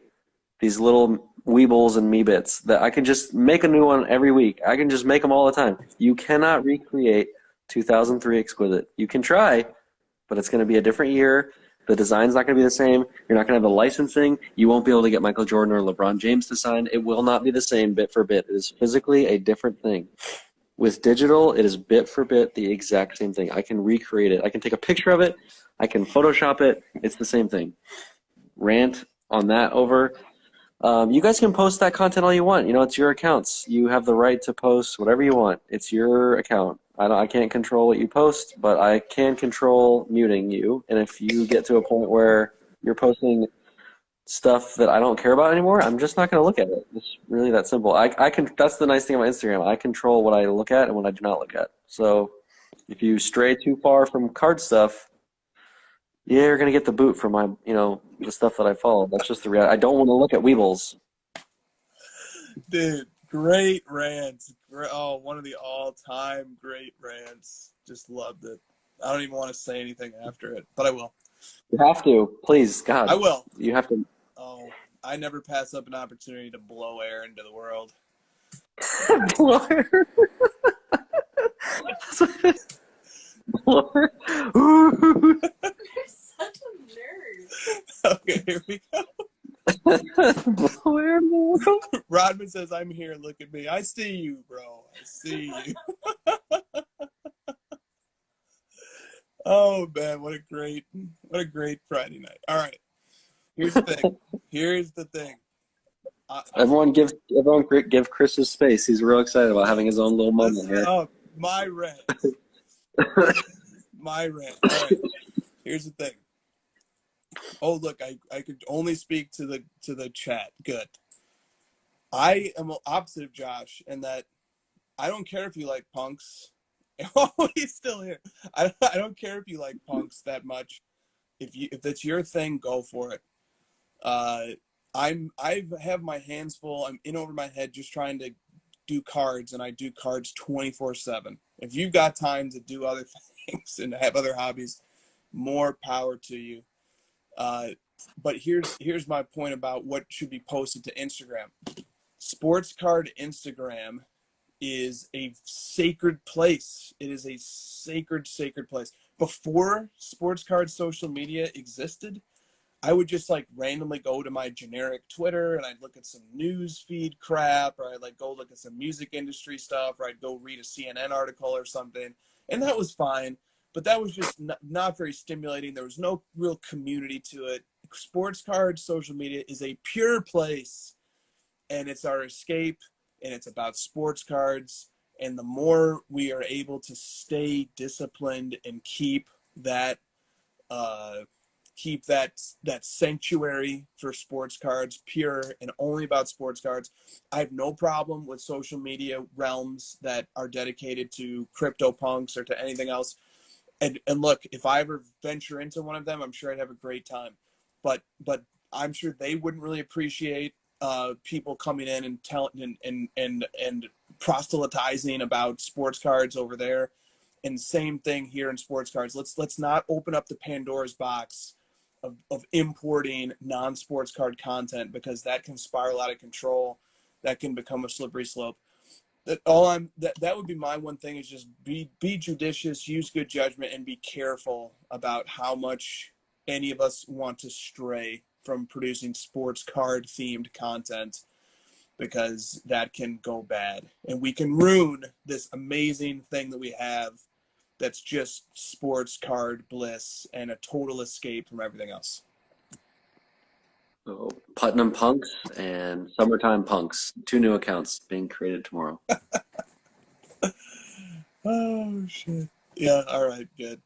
these little Weebles and Meebits that I can just make a new one every week. I can just make them all the time. You cannot recreate 2003 Exquisite. You can try, but it's going to be a different year. The design's not going to be the same. You're not going to have the licensing. You won't be able to get Michael Jordan or LeBron James to sign. It will not be the same bit for bit. It is physically a different thing. With digital, it is bit for bit the exact same thing. I can recreate it. I can take a picture of it. I can Photoshop it. It's the same thing. Rant on that over. You guys can post that content all you want. You know, it's your accounts. You have the right to post whatever you want. It's your account. I can't control what you post, but I can control muting you. And if you get to a point where you're posting stuff that I don't care about anymore, I'm just not going to look at it. It's really that simple. I can. That's the nice thing about Instagram. I control what I look at and what I do not look at. So if you stray too far from card stuff, yeah, you're going to get the boot from the stuff that I follow. That's just the reality. I don't want to look at Weebles. Dude, great rants. Oh, one of the all-time great rants. Just loved it. I don't even want to say anything after it, but I will. You have to. Please, God. I will. You have to. Oh, I never pass up an opportunity to blow air into the world. Blower. Blower. You're such a nerd. Okay, here we go. Blower in the world. Rodman says, I'm here, look at me. I see you, bro. I see you. Oh man, what a great Friday night. All right. Here's the thing. Everyone give Chris his space. He's real excited about having his own little moment here. Oh, my rant. My rant. All right. Here's the thing. Oh, look, I could only speak to the chat. Good. I am opposite of Josh in that I don't care if you like punks. Oh, he's still here. I don't care if you like punks that much. If that's your thing, go for it. I have my hands full. I'm in over my head just trying to do cards, and I do cards 24/7. If you've got time to do other things and have other hobbies, more power to you. But here's my point about what should be posted to Instagram. Sports card Instagram is a sacred place. It is a sacred place. Before sports card social media existed, I would just like randomly go to my generic Twitter and I'd look at some news feed crap, or I'd like go look at some music industry stuff, or I'd go read a CNN article or something. And that was fine, but that was just not very stimulating. There was no real community to it. Sports card social media is a pure place, and it's our escape, and it's about sports cards. And the more we are able to stay disciplined and keep that sanctuary for sports cards pure and only about sports cards, I have no problem with social media realms that are dedicated to CryptoPunks or to anything else. And look, if I ever venture into one of them, I'm sure I'd have a great time. But I'm sure they wouldn't really appreciate people coming in and telling and proselytizing about sports cards over there. And same thing here in sports cards. Let's not open up the Pandora's box of importing non-sports card content, because that can spiral out of control. That can become a slippery slope. that would be my one thing, is just be judicious, use good judgment, and be careful about how much any of us want to stray from producing sports card themed content, because that can go bad and we can ruin this amazing thing that we have that's just sports card bliss and a total escape from everything else. So Putnam Punks and Summertime Punks, 2 new accounts being created tomorrow. Oh shit. Yeah, all right, good.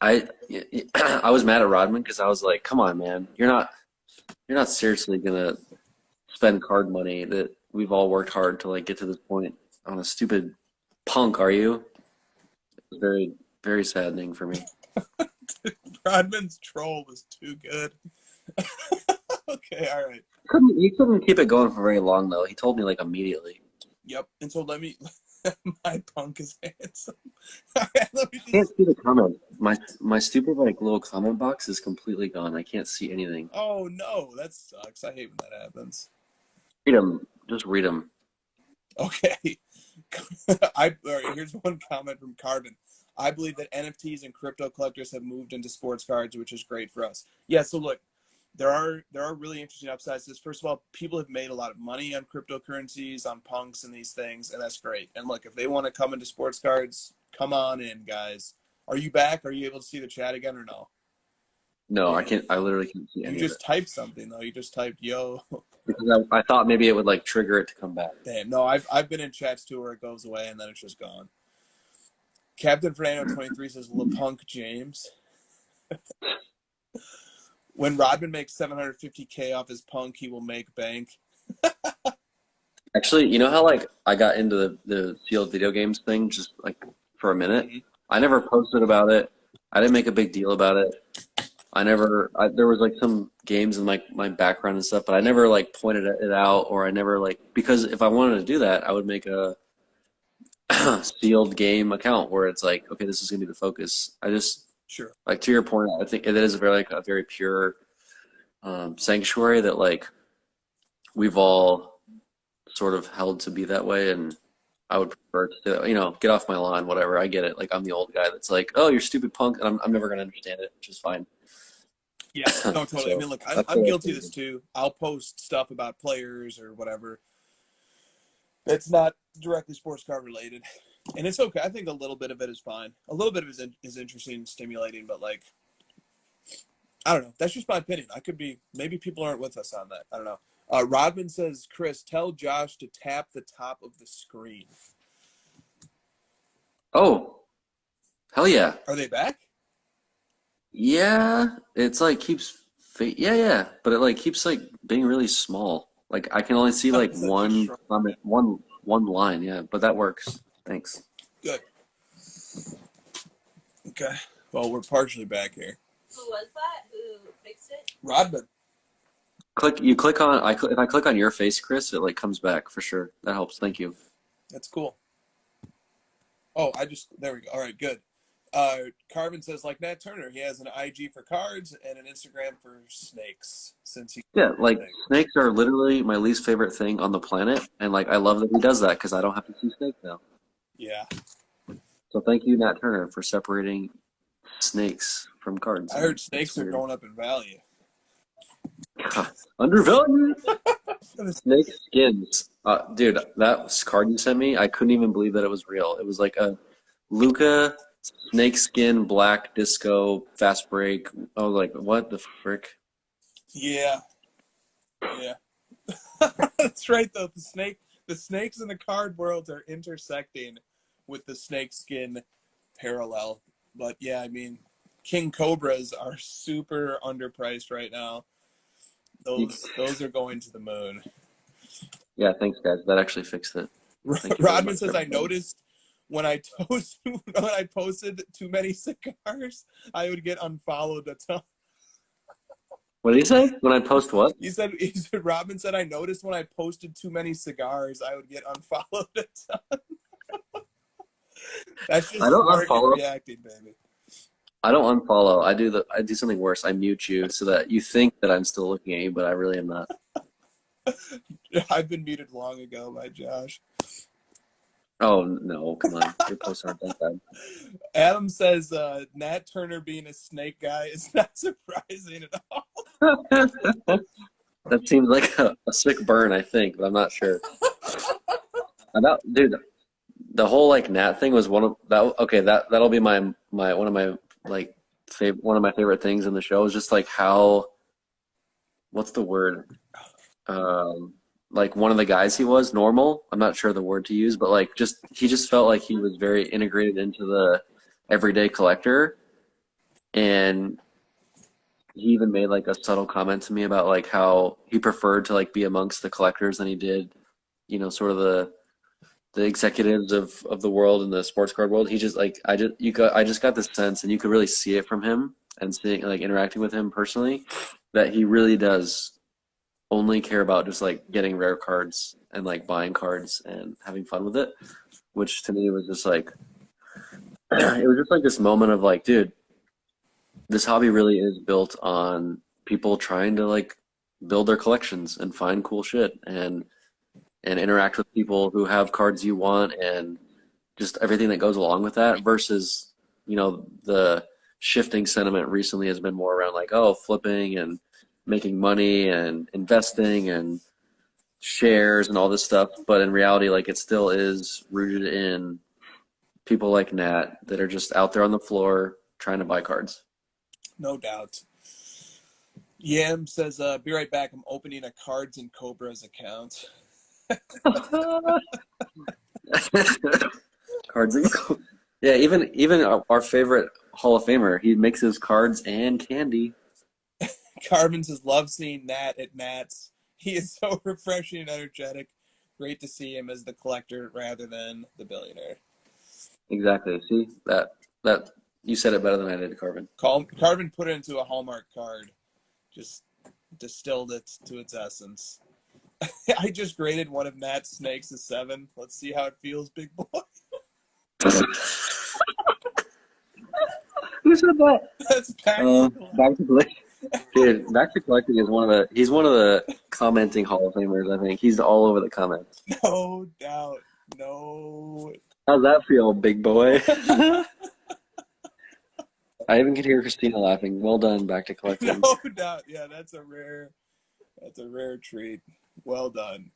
I was mad at Rodman because I was like, come on, man, you're not seriously gonna spend card money that we've all worked hard to like get to this point on a stupid punk, are you? It was very, very saddening for me. Rodman's troll was too good. Okay, all right. He couldn't keep it going for very long though. He told me like immediately. Yep. And so my punk is handsome. All right, let me I can't see the comment. My stupid like little comment box is completely gone. I can't see anything. Oh no, that sucks. I hate when that happens. Read them. Just read them. Okay. All right, here's one comment from Carbon. I believe that NFTs and crypto collectors have moved into sports cards, which is great for us. Yeah, so look, there are really interesting upsides to this. First of all, people have made a lot of money on cryptocurrencies, on punks and these things, and that's great. And look, if they want to come into sports cards, come on in, guys. Are you back? Are you able to see the chat again or no? No, I can't. I literally can't see any You of just typed something though. You just typed yo. because I thought maybe it would like trigger it to come back. Damn, no, I've been in chats too where it goes away and then it's just gone. Captain Fernando 23 says LePunk James. When Rodman makes $750K off his punk, he will make bank. Actually, you know how like I got into the sealed video games thing just like for a minute? Mhm. I never posted about it. I didn't make a big deal about it. There was like some games in like my background and stuff, but I never like pointed it out, or I never like, because if I wanted to do that, I would make a sealed game account where it's like, okay, this is gonna be the focus. I just, Sure. like, to your point, I think it is a very pure sanctuary that like we've all sort of held to be that way, and I would prefer to, get off my lawn, whatever. I get it. Like, I'm the old guy that's like, oh, you're stupid punk, and I'm never going to understand it, which is fine. Yeah, no, totally. So, I mean, look, I'm that's guilty of this too. I'll post stuff about players or whatever that's not directly sports card related, and it's okay. I think a little bit of it is fine. A little bit of it is interesting and stimulating, but like, I don't know. That's just my opinion. Maybe people aren't with us on that. I don't know. Rodman says, Chris, tell Josh to tap the top of the screen. Oh, hell yeah. Are they back? Yeah, it's like yeah, but it like keeps like being really small. Like I can only see like one comment, one line, yeah, but that works. Thanks. Good. Okay. Well, we're partially back here. Who was that? Who fixed it? Rodman. If I click on your face, Chris, it like comes back for sure. That helps. Thank you. That's cool. Oh, there we go. All right, good. Carvin says, like Nat Turner, he has an IG for cards and an Instagram for snakes. Snakes are literally my least favorite thing on the planet, and like I love that he does that because I don't have to see snakes now. Yeah. So thank you, Nat Turner, for separating snakes from cards. I heard snakes are going up in value. Undervalued. Snake skins. Dude, that card you sent me, I couldn't even believe that it was real. It was like a Luca snake skin black disco fast break. I was like, what the frick? Yeah. Yeah. That's right though. The snakes in the card world are intersecting with the snake skin parallel. But yeah, I mean, King Cobras are super underpriced right now. Those are going to the moon. Yeah, thanks guys. That actually fixed it. Rodman says, I noticed when I posted too many cigars, I would get unfollowed a ton. What did he say? When I post what? He said Rodman said, I noticed when I posted too many cigars, I would get unfollowed a ton. That's just market reacting, baby. I don't unfollow. I do something worse. I mute you so that you think that I'm still looking at you, but I really am not. I've been muted long ago by Josh. Oh no, come on. Your posts aren't that bad. Adam says Nat Turner being a snake guy is not surprising at all. That seems like a sick burn, I think, but I'm not sure. Dude, the whole like Nat thing was one of that. Okay, that'll be my one of my like one of my favorite things in the show is just like how, what's the word? Like one of the guys he was normal. I'm not sure the word to use, but like he just felt like he was very integrated into the everyday collector, and he even made like a subtle comment to me about like how he preferred to like be amongst the collectors than he did, sort of the executives of the world and the sports card world. He just like I just got this sense, and you could really see it from him and seeing like interacting with him personally, that he really does only care about just like getting rare cards and like buying cards and having fun with it, which to me was just like it was just like this moment of like, dude, this hobby really is built on people trying to like build their collections and find cool shit and interact with people who have cards you want and just everything that goes along with that versus, the shifting sentiment recently has been more around like, oh, flipping and making money and investing and shares and all this stuff. But in reality, like it still is rooted in people like Nat that are just out there on the floor trying to buy cards. No doubt. Yam says, be right back. I'm opening a Cards and Cobras account. Cards and yeah, even our favorite Hall of Famer, he mixes cards and candy. Carmen says, love seeing Nat at Nat's. He is so refreshing and energetic. Great to see him as the collector rather than the billionaire. Exactly. See, that you said it better than I did, Carmen. Carmen put it into a Hallmark card. Just distilled it to its essence. I just graded one of Nat's snakes a 7. Let's see how it feels, big boy. Who said that? That's back to collecting. Dude, back to collecting is he's one of the commenting Hall of Famers, I think. He's all over the comments. No doubt. No. How's that feel, big boy? I even could hear Christina laughing. Well done, back to collecting. No doubt. Yeah, that's a rare treat. Well done.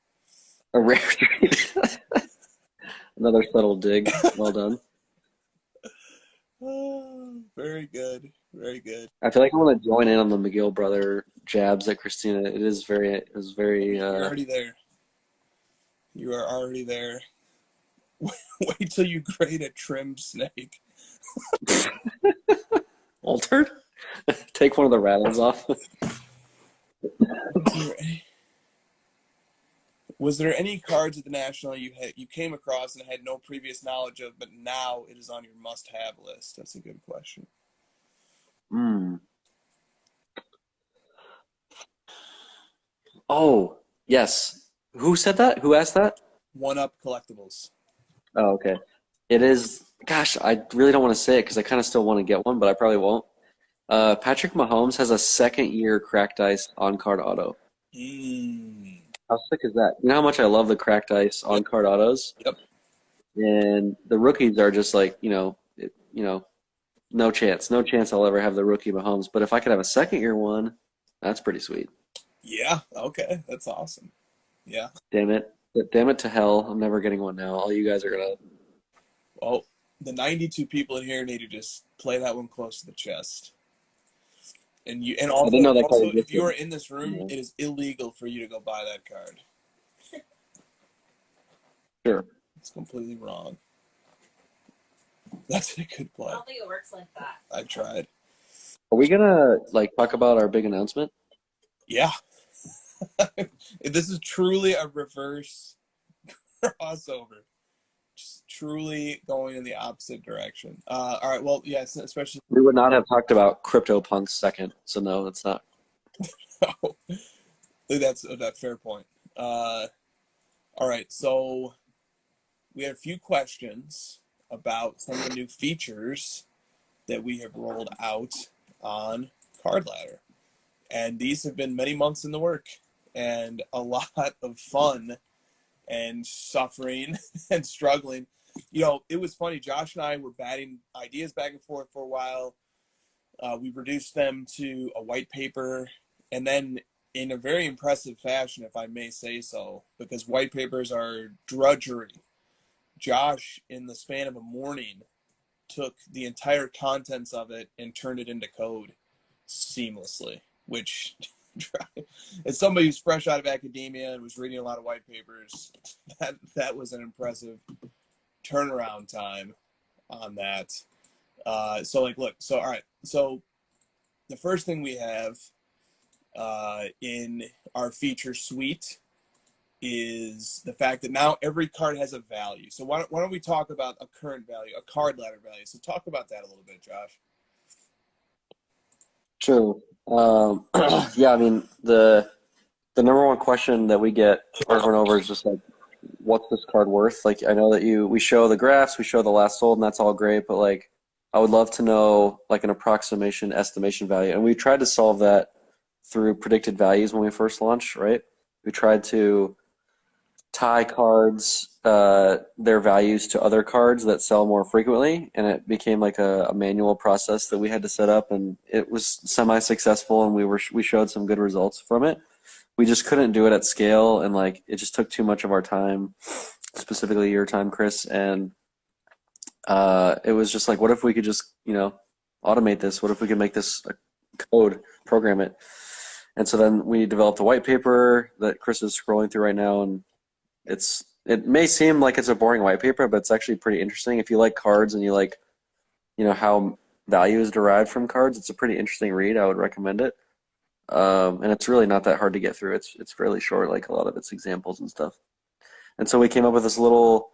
A rare treat. Another subtle dig. Well done. Oh, very good. Very good. I feel like I want to join in on the McGill brother jabs at Christina. It was very You're already there. You are already there. Wait till you grade a trimmed snake. Altered? Take one of the rattles off. Was there any cards at the National you came across and had no previous knowledge of, but now it is on your must-have list? That's a good question. Oh, yes. Who said that? Who asked that? One Up Collectibles. Oh, okay. It is, gosh, I really don't want to say it because I kind of still want to get one, but I probably won't. Patrick Mahomes has a second-year cracked ice on-card auto. How sick is that? You know how much I love the cracked ice on-card autos? Yep. And the rookies are just like, no chance. No chance I'll ever have the rookie Mahomes. But if I could have a second-year one, that's pretty sweet. Yeah, okay. That's awesome. Yeah. Damn it. Damn it to hell. I'm never getting one now. All you guys are going to... Well, the 92 people in here need to just play that one close to the chest. And also if you are in this room, it is illegal for you to go buy that card. Sure. It's completely wrong. That's a good play. I don't think it works like that. I tried. Are we gonna talk about our big announcement? Yeah. This is truly a reverse crossover. Just truly going in the opposite direction. All right. Well, yes, especially. We would not have talked about CryptoPunks second, so no, it's not. No. I think that's a fair point. All right. So we have a few questions about some of the new features that we have rolled out on Card Ladder. And these have been many months in the work. and a lot of fun and suffering and struggling. It was funny. Josh and I were batting ideas back and forth for a while. We reduced them to a white paper, and then in a very impressive fashion, if I may say so, because white papers are drudgery. Josh, in the span of a morning, took the entire contents of it and turned it into code seamlessly, which as somebody who's fresh out of academia and was reading a lot of white papers, that was an impressive turnaround time on that. So all right. So the first thing we have in our feature suite is the fact that now every card has a value. So why don't we talk about a current value, a card ladder value? So talk about that a little bit, Josh. Sure. Yeah, I mean, the number one question that we get over and over is just like, what's this card worth? Like, I know that we show the graphs, we show the last sold, and that's all great, but like, I would love to know like an approximation estimation value. And we tried to solve that through predicted values when we first launched, right? We tried to tie cards, their values to other cards that sell more frequently, and it became like a manual process that we had to set up, and it was semi-successful, and we showed some good results from it. We just couldn't do it at scale, and like it just took too much of our time, specifically your time, Chris, and it was just like, what if we could just automate this? What if we could make this a code, program it? And so then we developed a white paper that Chris is scrolling through right now, and it may seem like it's a boring white paper, but it's actually pretty interesting. If you like cards and you like, how value is derived from cards, it's a pretty interesting read. I would recommend it. And it's really not that hard to get through. It's fairly short, like a lot of its examples and stuff. And so we came up with this little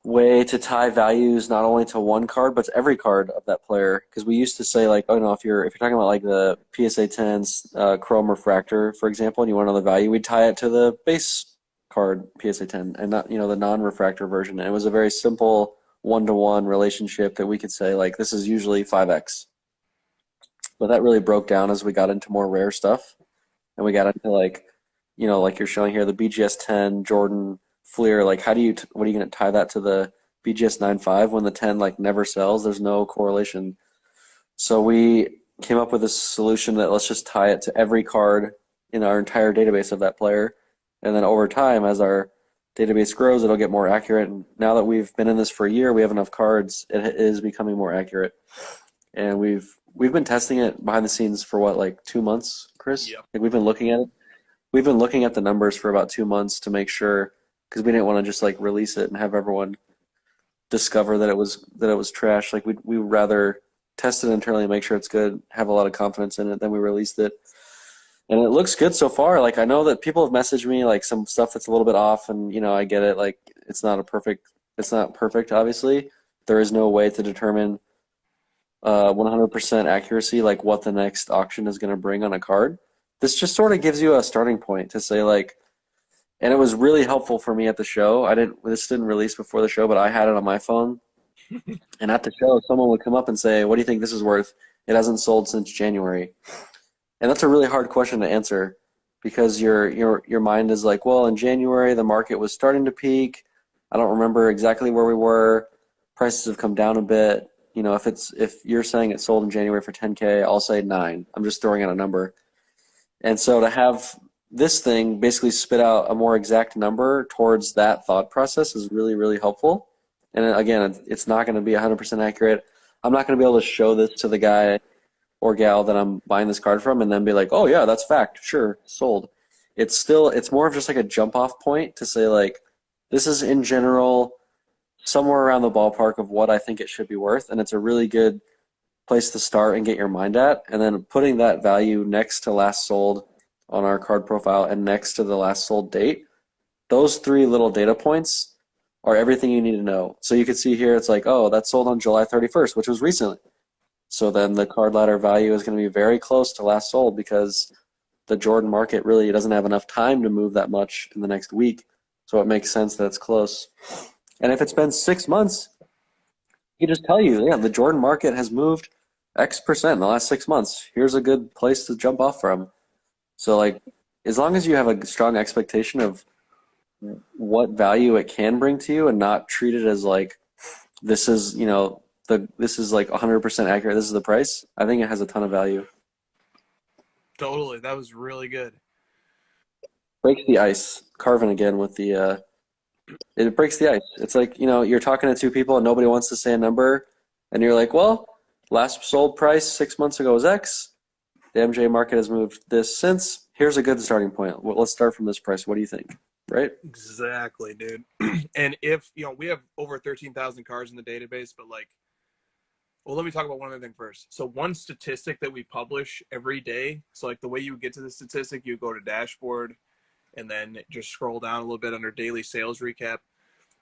way to tie values not only to one card but to every card of that player, because we used to say like, if you're talking about like the PSA 10's Chrome Refractor, for example, and you want to know the value, we'd tie it to the base card PSA 10 and not the non-refractor version. And it was a very simple one-to-one relationship that we could say like, this is usually 5x. But that really broke down as we got into more rare stuff, and we got into like like you're showing here, the BGS 10 Jordan Fleer. Like, what are you going to tie that to the BGS 9.5 when the 10 like never sells? There's no correlation. So we came up with a solution that let's just tie it to every card in our entire database of that player, and then over time, as our database grows, it'll get more accurate. And now that we've been in this for a year, we have enough cards, it is becoming more accurate. And we've been testing it behind the scenes for what, like 2 months, Chris? Yep. Like, we've been looking at it. We've been looking at the numbers for about 2 months to make sure, because we didn't want to just like release it and have everyone discover that it was trash. Like, we would rather test it internally and make sure it's good, have a lot of confidence in it, then we released it. And it looks good so far. Like, I know that people have messaged me like some stuff that's a little bit off, and I get it. Like, it's not perfect, obviously. There is no way to determine 100% accuracy, like what the next auction is going to bring on a card. This just sort of gives you a starting point to say like, and it was really helpful for me at the show. This didn't release before the show, but I had it on my phone. And at the show, someone would come up and say, what do you think this is worth? It hasn't sold since January. And that's a really hard question to answer, because your mind is like, well, in January the market was starting to peak. I don't remember exactly where we were. Prices have come down a bit. If you're saying it sold in January for 10K, I'll say 9. I'm just throwing out a number. And so to have this thing basically spit out a more exact number towards that thought process is really, really helpful. And again, it's not going to be 100% accurate. I'm not going to be able to show this to the guy or gal that I'm buying this card from and then be like, oh yeah, that's fact, sure, sold. It's more of just like a jump off point to say like, this is in general somewhere around the ballpark of what I think it should be worth, and it's a really good place to start and get your mind at. And then putting that value next to last sold on our card profile and next to the last sold date, those 3 little data points are everything you need to know. So you can see here, it's like, oh, that sold on July 31st, which was recently. So then the card ladder value is going to be very close to last sold, because the Jordan market really doesn't have enough time to move that much in the next week. So it makes sense that it's close. And if it's been 6 months, he can just tell you, yeah, the Jordan market has moved X% in the last 6 months. Here's a good place to jump off from. So like, as long as you have a strong expectation of what value it can bring to you and not treat it as like this is, this is like 100% accurate, this is the price, I think it has a ton of value. Totally. That was really good. Breaks the ice. Carvin again with the it breaks the ice. It's like, you're talking to two people and nobody wants to say a number and you're like, well, last sold price 6 months ago was X. The MJ market has moved this since. Here's a good starting point. Well, let's start from this price. What do you think? Right? Exactly, dude. And if, we have over 13,000 cards in the database, but well, let me talk about one other thing first. So one statistic that we publish every day, so like the way you would get to the statistic, you go to dashboard and then just scroll down a little bit under daily sales recap.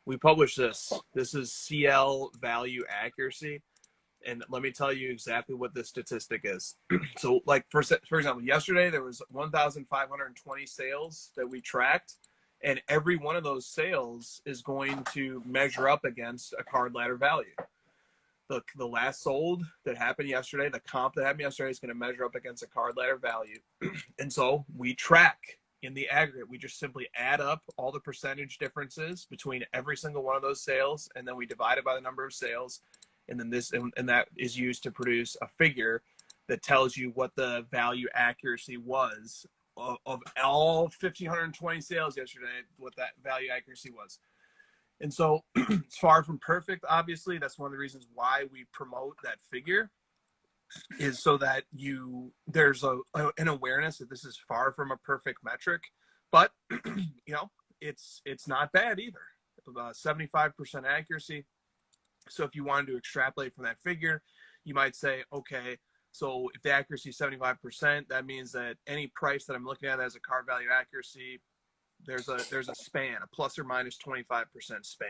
We publish this. This is CL value accuracy. And let me tell you exactly what this statistic is. So like, for example, yesterday there was 1,520 sales that we tracked. And every one of those sales is going to measure up against a card ladder value. The last sold that happened yesterday, the comp that happened yesterday is going to measure up against a card ladder value. And so we track in the aggregate. We just simply add up all the percentage differences between every single one of those sales, and then we divide it by the number of sales. And then and that is used to produce a figure that tells you what the value accuracy was of all 1,520 sales yesterday, what that value accuracy was. And so it's far from perfect, obviously. That's one of the reasons why we promote that figure, is so that there's an awareness that this is far from a perfect metric. But, it's not bad either. About 75% accuracy. So if you wanted to extrapolate from that figure, you might say, okay, so if the accuracy is 75%, that means that any price that I'm looking at as a card value accuracy, there's a span, a plus or minus 25% span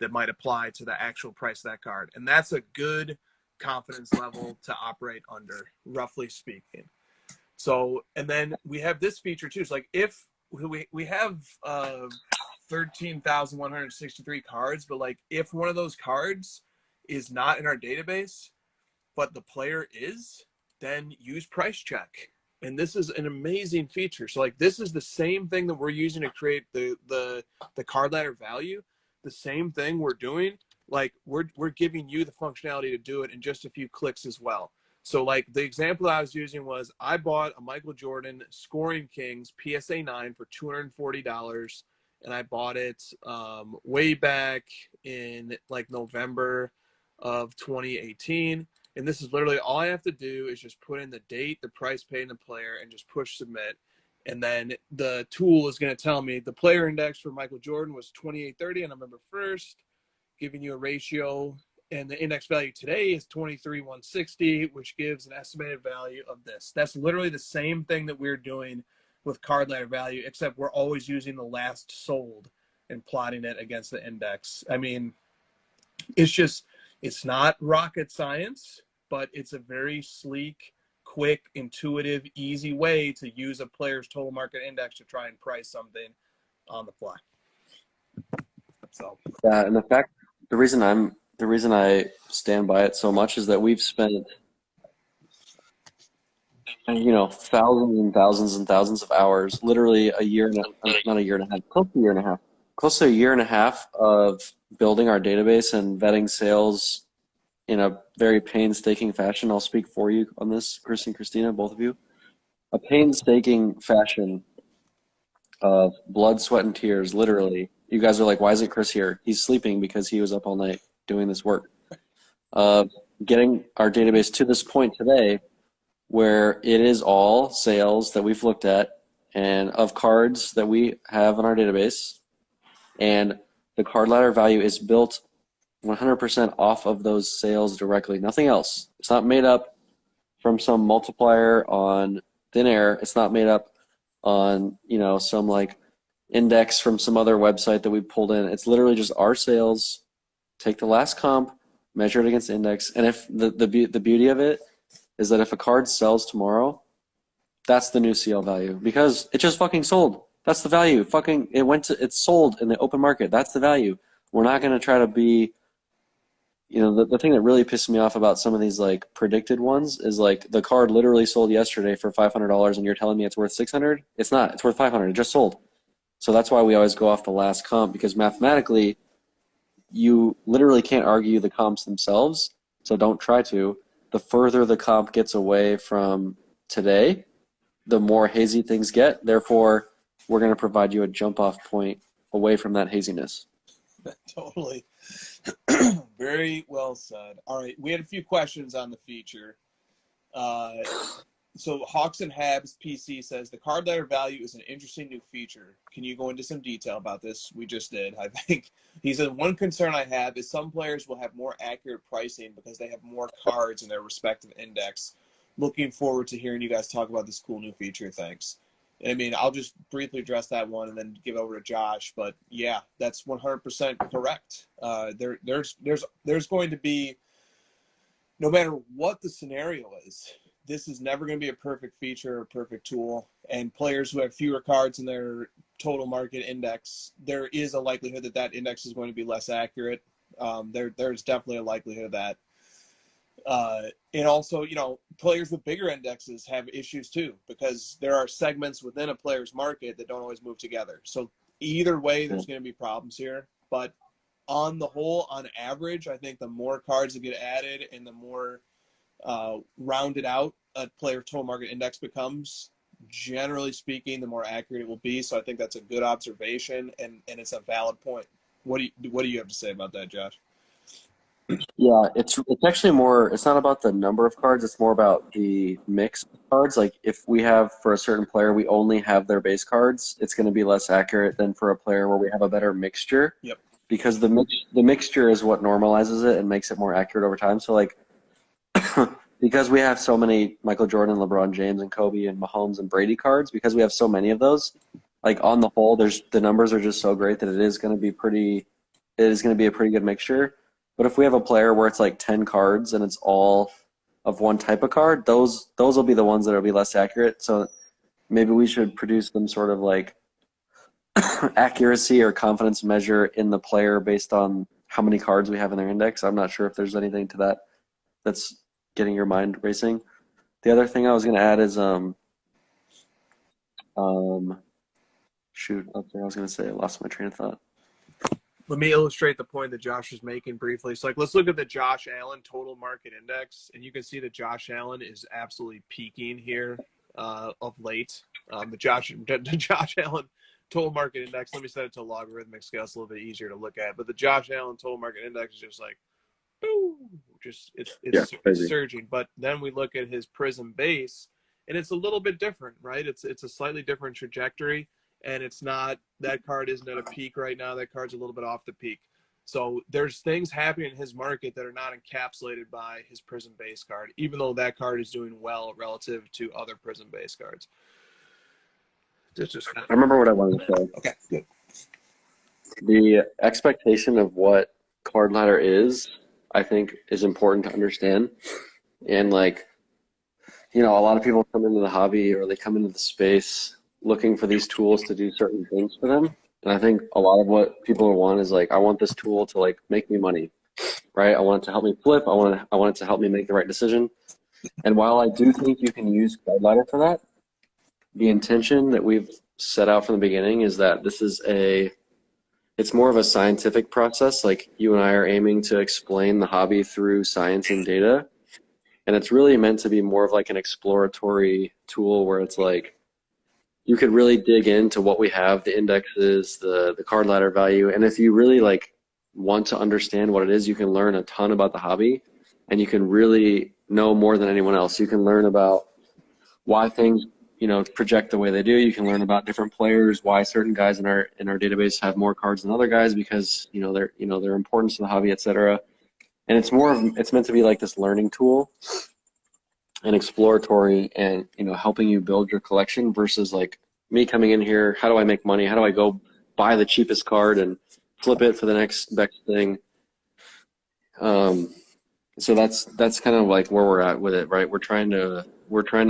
that might apply to the actual price of that card. And that's a good confidence level to operate under, roughly speaking. So, and then we have this feature too. So like if we have 13,163 cards, but like if one of those cards is not in our database, but the player is, then use price check. And this is an amazing feature. So like this is the same thing that we're using to create the card ladder value. The same thing we're doing, like we're giving you the functionality to do it in just a few clicks as well. So like the example I was using was I bought a Michael Jordan Scoring Kings PSA 9 for $240. And I bought it way back in like November of 2018. And this is literally all I have to do is just put in the date, the price paid, and the player, and just push submit. And then the tool is going to tell me the player index for Michael Jordan was 2830 on November 1st, giving you a ratio. And the index value today is 23,160, which gives an estimated value of this. That's literally the same thing that we're doing with card ladder value, except we're always using the last sold and plotting it against the index. I mean, it's not rocket science, but it's a very sleek, quick, intuitive, easy way to use a player's total market index to try and price something on the fly. So yeah, and the reason I stand by it so much is that we've spent thousands and thousands and thousands of hours, literally not a year and a half, close to a year and a half of building our database and vetting sales in a very painstaking fashion. I'll speak for you on this, Chris and Christina, both of you. A painstaking fashion of blood, sweat, and tears, literally. You guys are like, why isn't Chris here? He's sleeping because he was up all night doing this work. Getting our database to this point today where it is all sales that we've looked at and of cards that we have in our database, and the card ladder value is built 100% off of those sales directly, nothing else. It's not made up from some multiplier on thin air. It's not made up on some like index from some other website that we pulled in. It's literally just our sales. Take the last comp, measure it against the index, and if the beauty of it is that if a card sells tomorrow, that's the new CL value because it just fucking sold. That's the value. It's sold in the open market. That's the value. We're not going to try to be the thing that really pisses me off about some of these like predicted ones is like the card literally sold yesterday for $500 and you're telling me it's worth 600. It's not. It's worth 500. It just sold. So that's why we always go off the last comp, because mathematically you literally can't argue the comps themselves. So don't try to. The further the comp gets away from today, the more hazy things get. Therefore, we're going to provide you a jump off point away from that haziness. Totally. Very well said. All right, we had a few questions on the feature. So Hawks and Habs PC says the card letter value is an interesting new feature. Can you go into some detail about this? We just did, I think. He said, one concern I have is some players will have more accurate pricing because they have more cards in their respective index. Looking forward to hearing you guys talk about this cool new feature. Thanks. I mean, I'll just briefly address that one and then give it over to Josh. But yeah, that's 100% correct. There's going to be, no matter what the scenario is, this is never going to be a perfect feature or perfect tool. And players who have fewer cards in their total market index, there is a likelihood that that index is going to be less accurate. There's definitely a likelihood of that. And also, players with bigger indexes have issues too, because there are segments within a player's market that don't always move together. So either way, there's going to be problems here. But on the whole, on average, I think the more cards that get added and the more rounded out a player total market index becomes, generally speaking, the more accurate it will be. So I think that's a good observation, and it's a valid point. What do you have to say about that, Josh? Yeah, it's actually more, it's not about the number of cards, it's more about the mix of cards. Like if we have, for a certain player, we only have their base cards, it's going to be less accurate than for a player where we have a better mixture. Yep. Because the mixture is what normalizes it and makes it more accurate over time. So like because we have so many Michael Jordan, LeBron James, and Kobe and Mahomes and Brady cards, because we have so many of those, like on the whole, the numbers are just so great that it is going to be a pretty good mixture. But if we have a player where it's like 10 cards and it's all of one type of card, those will be the ones that will be less accurate. So maybe we should produce some sort of like accuracy or confidence measure in the player based on how many cards we have in their index. I'm not sure if there's anything to that that's getting your mind racing. The other thing I was going to add is I was going to say, I lost my train of thought. Let me illustrate the point that Josh was making briefly. So, let's look at the Josh Allen total market index, and you can see that Josh Allen is absolutely peaking here of late. The Josh Allen total market index, let me set it to logarithmic scale. It's a little bit easier to look at. But the Josh Allen total market index is just like, boom, it's surging. But then we look at his Prism base, and it's a little bit different, right? It's a slightly different trajectory. And it's not, that card isn't at a peak right now. That card's a little bit off the peak. So there's things happening in his market that are not encapsulated by his Prism base card, even though that card is doing well relative to other Prism base cards. I remember what I wanted to say. Okay, good. The expectation of what card ladder is, I think, is important to understand. And like, a lot of people come into the hobby or they come into the space looking for these tools to do certain things for them. And I think a lot of what people want is like, I want this tool to like make me money, right? I want it to help me flip. I want it to help me make the right decision. And while I do think you can use card ladder for that, the intention that we've set out from the beginning is that it's more of a scientific process. Like you and I are aiming to explain the hobby through science and data. And it's really meant to be more of like an exploratory tool where it's like, you could really dig into what we have, the indexes, the card ladder value. And if you really like want to understand what it is, you can learn a ton about the hobby and you can really know more than anyone else. You can learn about why things, project the way they do. You can learn about different players, why certain guys in our database have more cards than other guys because, their importance to the hobby, etc. And it's meant to be like this learning tool and exploratory and, helping you build your collection versus like me coming in here, how do I make money? How do I go buy the cheapest card and flip it for the next best thing? So that's kind of like where we're at with it, right? We're trying to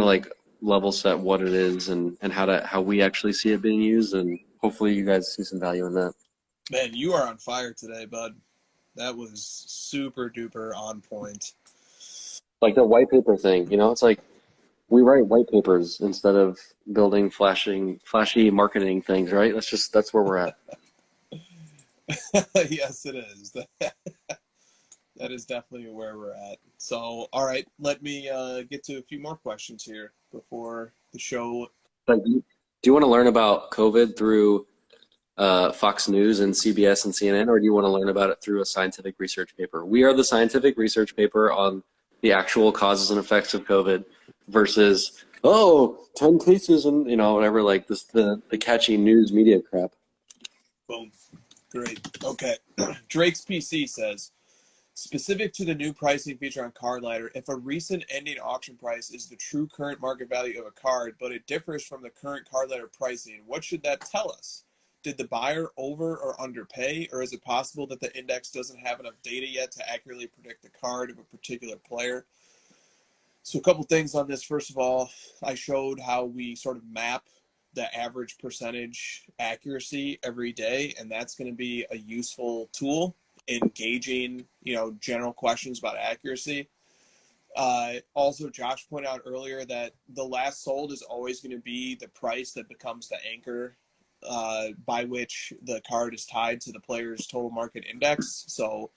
like level set what it is and how we actually see it being used, and hopefully you guys see some value in that. Man, you are on fire today, bud. That was super duper on point. Like the white paper thing, you know, it's like we write white papers instead of building flashy marketing things, right? That's where we're at. Yes, it is. That is definitely where we're at. So, all right, let me get to a few more questions here before the show. Like, do you want to learn about COVID through Fox News and CBS and CNN, or do you want to learn about it through a scientific research paper? We are the scientific research paper on the actual causes and effects of COVID versus, 10 cases and, you know, whatever, like the catchy news media crap. Boom. Great. Okay. Drake's PC says, specific to the new pricing feature on Card Ladder, if a recent ending auction price is the true current market value of a card, but it differs from the current Card Ladder pricing, what should that tell us? Did the buyer over or underpay, or is it possible that the index doesn't have enough data yet to accurately predict the card of a particular player? So a couple things on this. First of all, I showed how we sort of map the average percentage accuracy every day, and that's going to be a useful tool in gauging, general questions about accuracy. Also, Josh pointed out earlier that the last sold is always going to be the price that becomes the anchor by which the card is tied to the player's total market index. So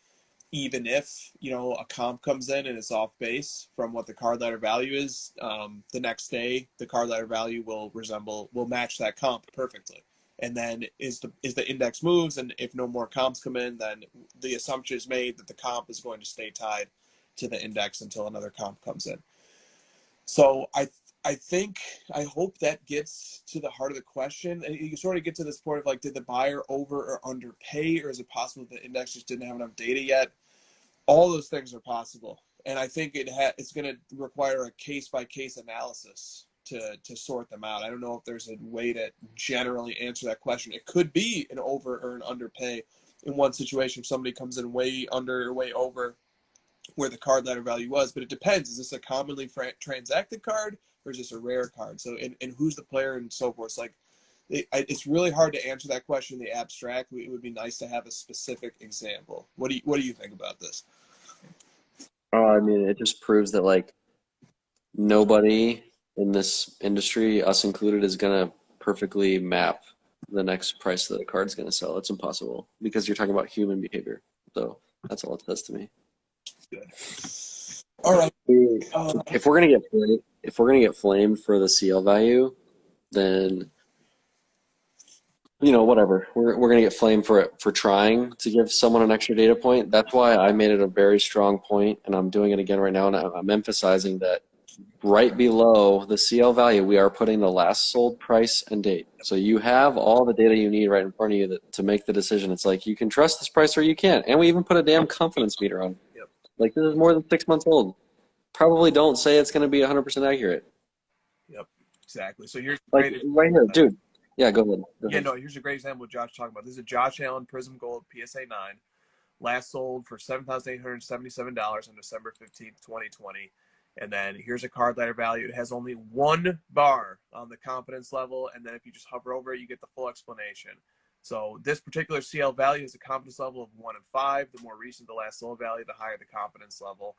even if, a comp comes in and it's off base from what the card ladder value is, the next day the card ladder value will match that comp perfectly. And then is the index moves, and if no more comps come in, then the assumption is made that the comp is going to stay tied to the index until another comp comes in. So I hope that gets to the heart of the question. And you sort of get to this point of like, did the buyer over or underpay, or is it possible that the index just didn't have enough data yet? All those things are possible, and I think it's going to require a case-by-case analysis to sort them out. I don't know if there's a way to generally answer that question. It could be an over or an underpay in one situation if somebody comes in way under or way over where the card ladder value was, but it depends. Is this a commonly transacted card, or is this a rare card? So, and who's the player and so forth. It's like, it's really hard to answer that question in the abstract. It would be nice to have a specific example. What do you think about this? I mean, it just proves that like nobody in this industry, us included, is gonna perfectly map the next price that a card's gonna sell. It's impossible because you're talking about human behavior. So that's all it says to me. Good. All right. If we're gonna get flamed for the CL value, then whatever. We're gonna get flamed for trying to give someone an extra data point. That's why I made it a very strong point, and I'm doing it again right now, and I'm emphasizing that right below the CL value, we are putting the last sold price and date. So you have all the data you need right in front of you to make the decision. It's like you can trust this price or you can't. And we even put a damn confidence meter on it. Yep. Like, this is more than 6 months old. Probably don't say it's going to be 100% accurate. Yep, exactly. So here's right here, dude. Yeah, go ahead. Here's a great example of what Josh talking about. This is a Josh Allen Prism Gold PSA 9. Last sold for $7,877 on December 15th, 2020. And then here's a card ladder value. It has only one bar on the confidence level, and then if you just hover over it, you get the full explanation. So this particular CL value is a confidence level of 1 and 5. The more recent the last sold value, the higher the confidence level.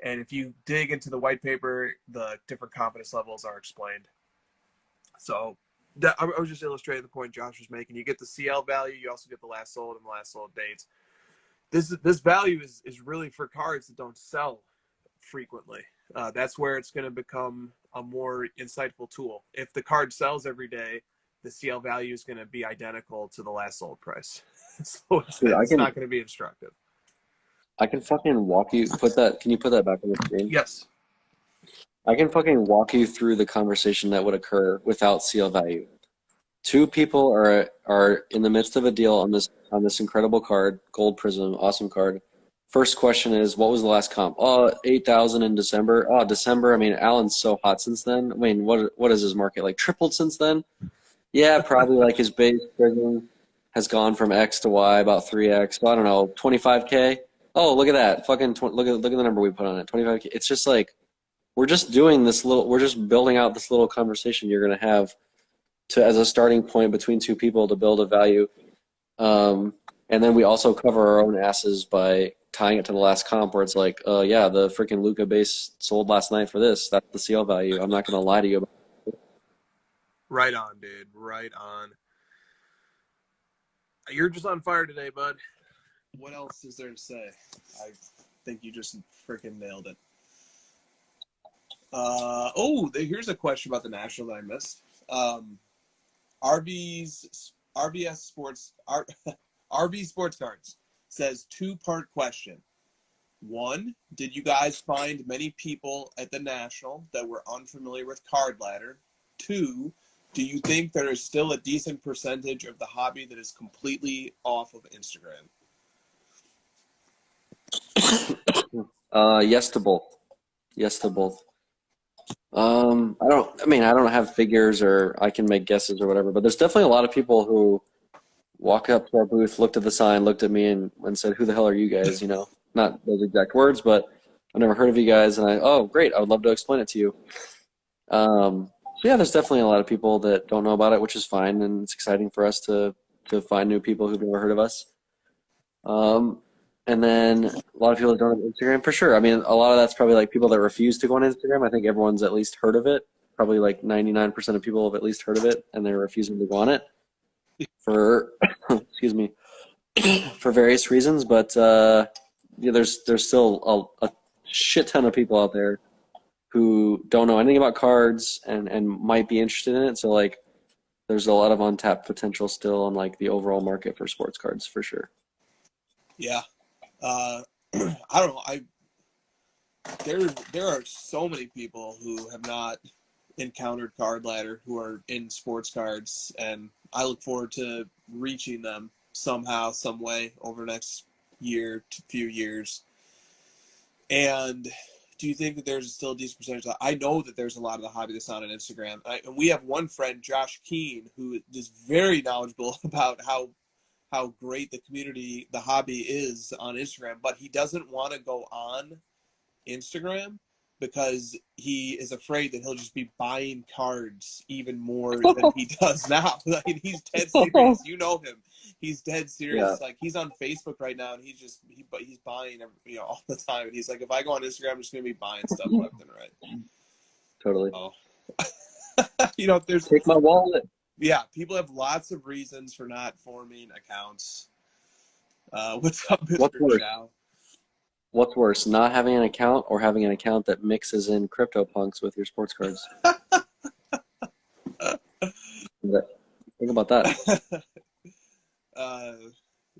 And if you dig into the white paper, the different confidence levels are explained. So I was just illustrating the point Josh was making. You get the CL value, you also get the last sold and the last sold dates. This value is really for cards that don't sell frequently. That's where it's going to become a more insightful tool. If the card sells every day, the CL value is going to be identical to the last sold price. So it's not going to be instructive. I can fucking walk you. Can you put that back on the screen? Yes. I can fucking walk you through the conversation that would occur without CL value. Two people are in the midst of a deal on this incredible card, Gold Prism, awesome card. First question is, what was the last comp? 8,000 in December. December. I mean, Allen's so hot since then. I mean, what is his market like? Tripled since then? Yeah, probably like his base prism has gone from X to Y about 3X. So I don't know, 25K. Oh, look at that! Fucking look at the number we put on it, 25K. It's just like we're just building out this little conversation you're gonna have as a starting point between two people to build a value. And And then we also cover our own asses by tying it to the last comp where it's like, yeah, the freaking Luca base sold last night for this. That's the CL value. I'm not going to lie to you about it. Right on, dude. Right on. You're just on fire today, bud. What else is there to say? I think you just freaking nailed it. Here's a question about the National that I missed. RB Sports Cards says 2-part question. 1, did you guys find many people at the National that were unfamiliar with Card Ladder? 2, do you think there is still a decent percentage of the hobby that is completely off of Instagram? Yes to both. Yes to both. I don't have figures or I can make guesses or whatever, but there's definitely a lot of people who walk up to our booth, looked at the sign, looked at me and said, who the hell are you guys? You know, not those exact words, but I've never heard of you guys. And oh, great. I would love to explain it to you. So yeah, there's definitely a lot of people that don't know about it, which is fine. And it's exciting for us to find new people who've never heard of us. And then a lot of people that don't have Instagram, for sure. I mean, a lot of that's probably like people that refuse to go on Instagram. I think everyone's at least heard of it. Probably like 99% of people have at least heard of it, and they're refusing to go on it for, excuse me, for various reasons. But yeah, there's still a shit ton of people out there who don't know anything about cards and might be interested in it. So like, there's a lot of untapped potential still on like the overall market for sports cards, for sure. Yeah. I don't know. There are so many people who have not encountered Card Ladder who are in sports cards, and I look forward to reaching them somehow, some way over the next year to few years. And do you think that there's still a decent percentage? I know that there's a lot of the hobby that's not on Instagram. And we have one friend, Josh Keene, who is very knowledgeable about how great the community, the hobby is on Instagram, but he doesn't want to go on Instagram because he is afraid that he'll just be buying cards even more than he does now. Like, he's dead serious. You know him. He's dead serious. Yeah. Like, he's on Facebook right now, and he's buying all the time. And he's like, if I go on Instagram, I'm just gonna be buying stuff left and right. Totally. Oh. There's Take my wallet. Yeah, people have lots of reasons for not forming accounts. What's up, Mr. Chow? What's worse, not having an account or having an account that mixes in CryptoPunks with your sports cards? Think about that.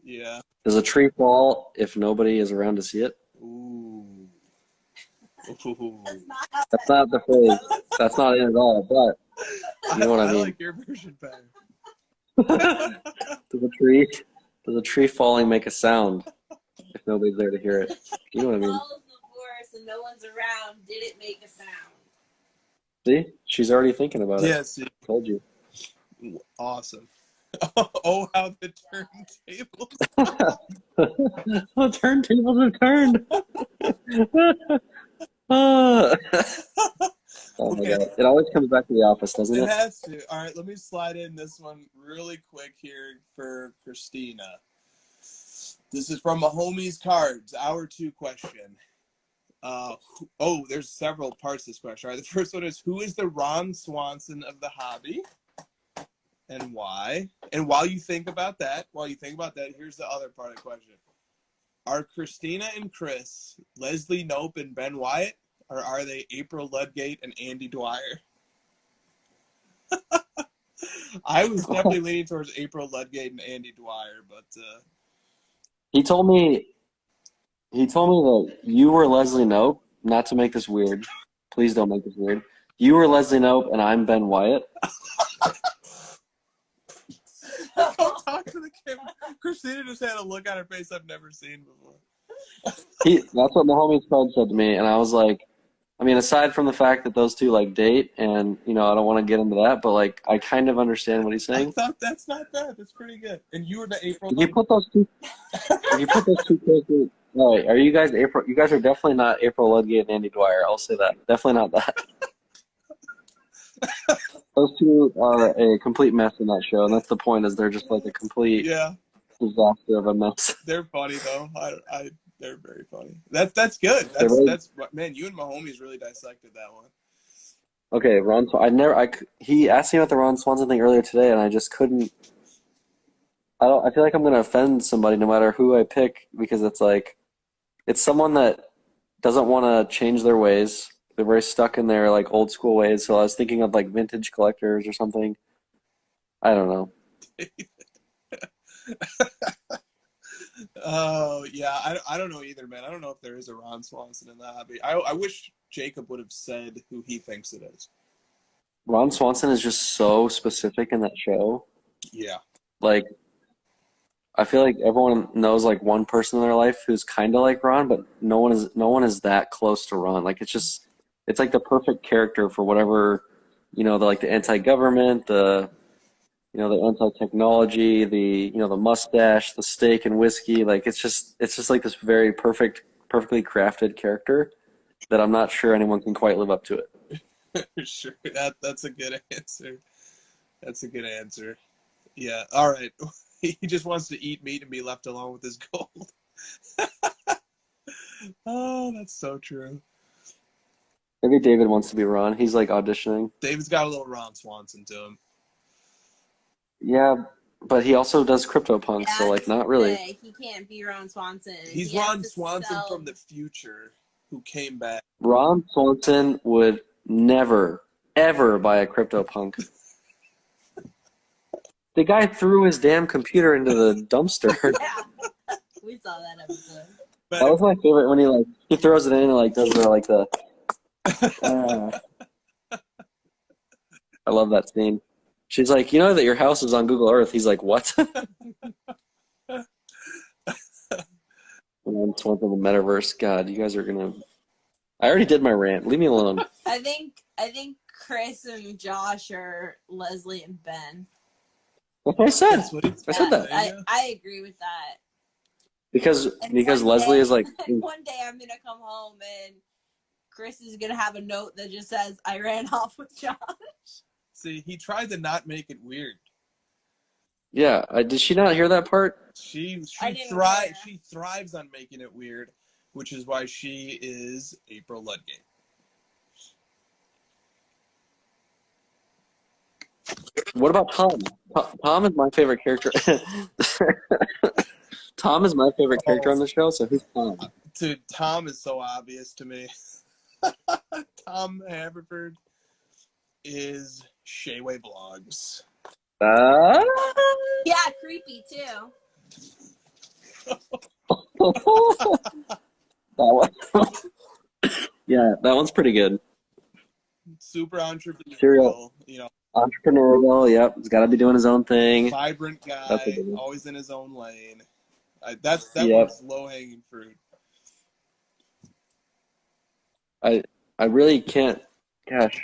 Yeah. Does a tree fall if nobody is around to see it? Ooh. That's not the phrase. That's not it at all, but you know what I mean. I like your version better. Does a tree falling make a sound if nobody's there to hear it? You know what I mean. Falls in the forest and no one's around. Did it make a sound? See? She's already thinking about it. Yeah, see. Told you. Awesome. Oh, how the turntables. The turntables have turned. Oh my God. It always comes back to the office, doesn't it? It has to. All right, let me slide in this one really quick here for Christina. This is from a homie's cards. Hour 2 question. There's several parts to this question. All right, the first one is, who is the Ron Swanson of the hobby? And why? And while you think about that, here's the other part of the question. Are Christina and Chris, Leslie Knope and Ben Wyatt, or are they April Ludgate and Andy Dwyer? I was definitely leaning towards April Ludgate and Andy Dwyer, but he told me that you were Leslie Knope. Not to make this weird. Please don't make this weird. You were Leslie Knope and I'm Ben Wyatt. Don't talk to the camera. Christina just had a look on her face I've never seen before. That's what my homie's card said to me, and I was like, I mean, aside from the fact that those two like date, and I don't want to get into that, but like I kind of understand what he's saying. I thought that's not bad. That's pretty good. And you were the April. If you put those two characters, all right, are you guys April? You guys are definitely not April Ludgate and Andy Dwyer. I'll say that. Definitely not that. Those two are a complete mess in that show, and that's the point. Is they're just like a complete disaster of a mess. They're funny though. They're very funny. That's good. That's man. You and my homies really dissected that one. Okay, Ron. He asked me about the Ron Swanson thing earlier today, and I just couldn't. I feel like I'm gonna offend somebody no matter who I pick because it's someone that doesn't want to change their ways. They're very stuck in their like old school ways. So I was thinking of like vintage collectors or something. I don't know. Oh yeah, I don't know either, man. I don't know if there is a Ron Swanson in the hobby. I wish Jacob would have said who he thinks it is. Ron Swanson is just so specific in that show. Yeah. Like, I feel like everyone knows like one person in their life who's kind of like Ron, but no one is that close to Ron. Like it's like the perfect character for whatever, the anti-government, the anti-technology, the mustache, the steak and whiskey. Like it's just like this very perfectly crafted character that I'm not sure anyone can quite live up to it. Sure, that's a good answer. That's a good answer. Yeah. All right. He just wants to eat meat and be left alone with his gold. Oh, that's so true. Maybe David wants to be Ron. He's like auditioning. David's got a little Ron Swanson to him. Yeah, but he also does CryptoPunk, Yeah, so like not really. He can't be Ron Swanson. He's He has Ron to Swanson sell- from the future who came back. Ron Swanson would never, ever buy a CryptoPunk. The guy threw his damn computer into the dumpster. Yeah, we saw that episode. That was my favorite when he throws it in and like does the I love that scene. She's like, you know that your house is on Google Earth. He's like, what? Ron Swanson, the metaverse. God, you guys are gonna. I already did my rant. Leave me alone. I think Chris and Josh are Leslie and Ben. That's what I said. That's what he I said that. I agree with that. Because And Leslie is like. one day I'm gonna come home and Chris is gonna have a note that just says, "I ran off with Josh." See, he tried to not make it weird. Yeah, did she not hear that part? She I didn't thrives. hear. She thrives on making it weird, which is why she is April Ludgate. What about Tom? Tom is my favorite character. Tom is my favorite character on the show, so who's Tom? Dude, Tom is so obvious to me. Tom Haverford is Shayway Vlogs. Yeah, creepy too. That one. Yeah, that one's pretty good. Super entrepreneurial, Serial. Entrepreneurial, yep. He's got to be doing his own thing. Vibrant That's guy, a good one. always in his own lane. That Yep. one's low-hanging fruit. I really can't. Gosh,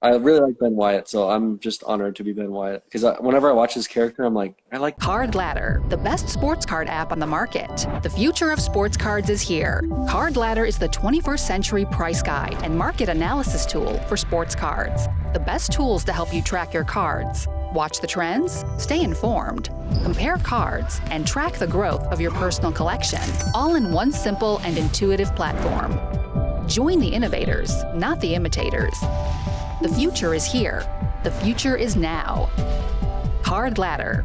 I really like Ben Wyatt, so I'm just honored to be Ben Wyatt. Because whenever I watch his character, I'm like, I like. Card Ladder, the best sports card app on the market. The future of sports cards is here. Card Ladder is the 21st century price guide and market analysis tool for sports cards. The best tools to help you track your cards. Watch the trends, stay informed, compare cards, and track the growth of your personal collection, all in one simple and intuitive platform. Join the innovators, not the imitators. The future is here. The future is now. Card Ladder.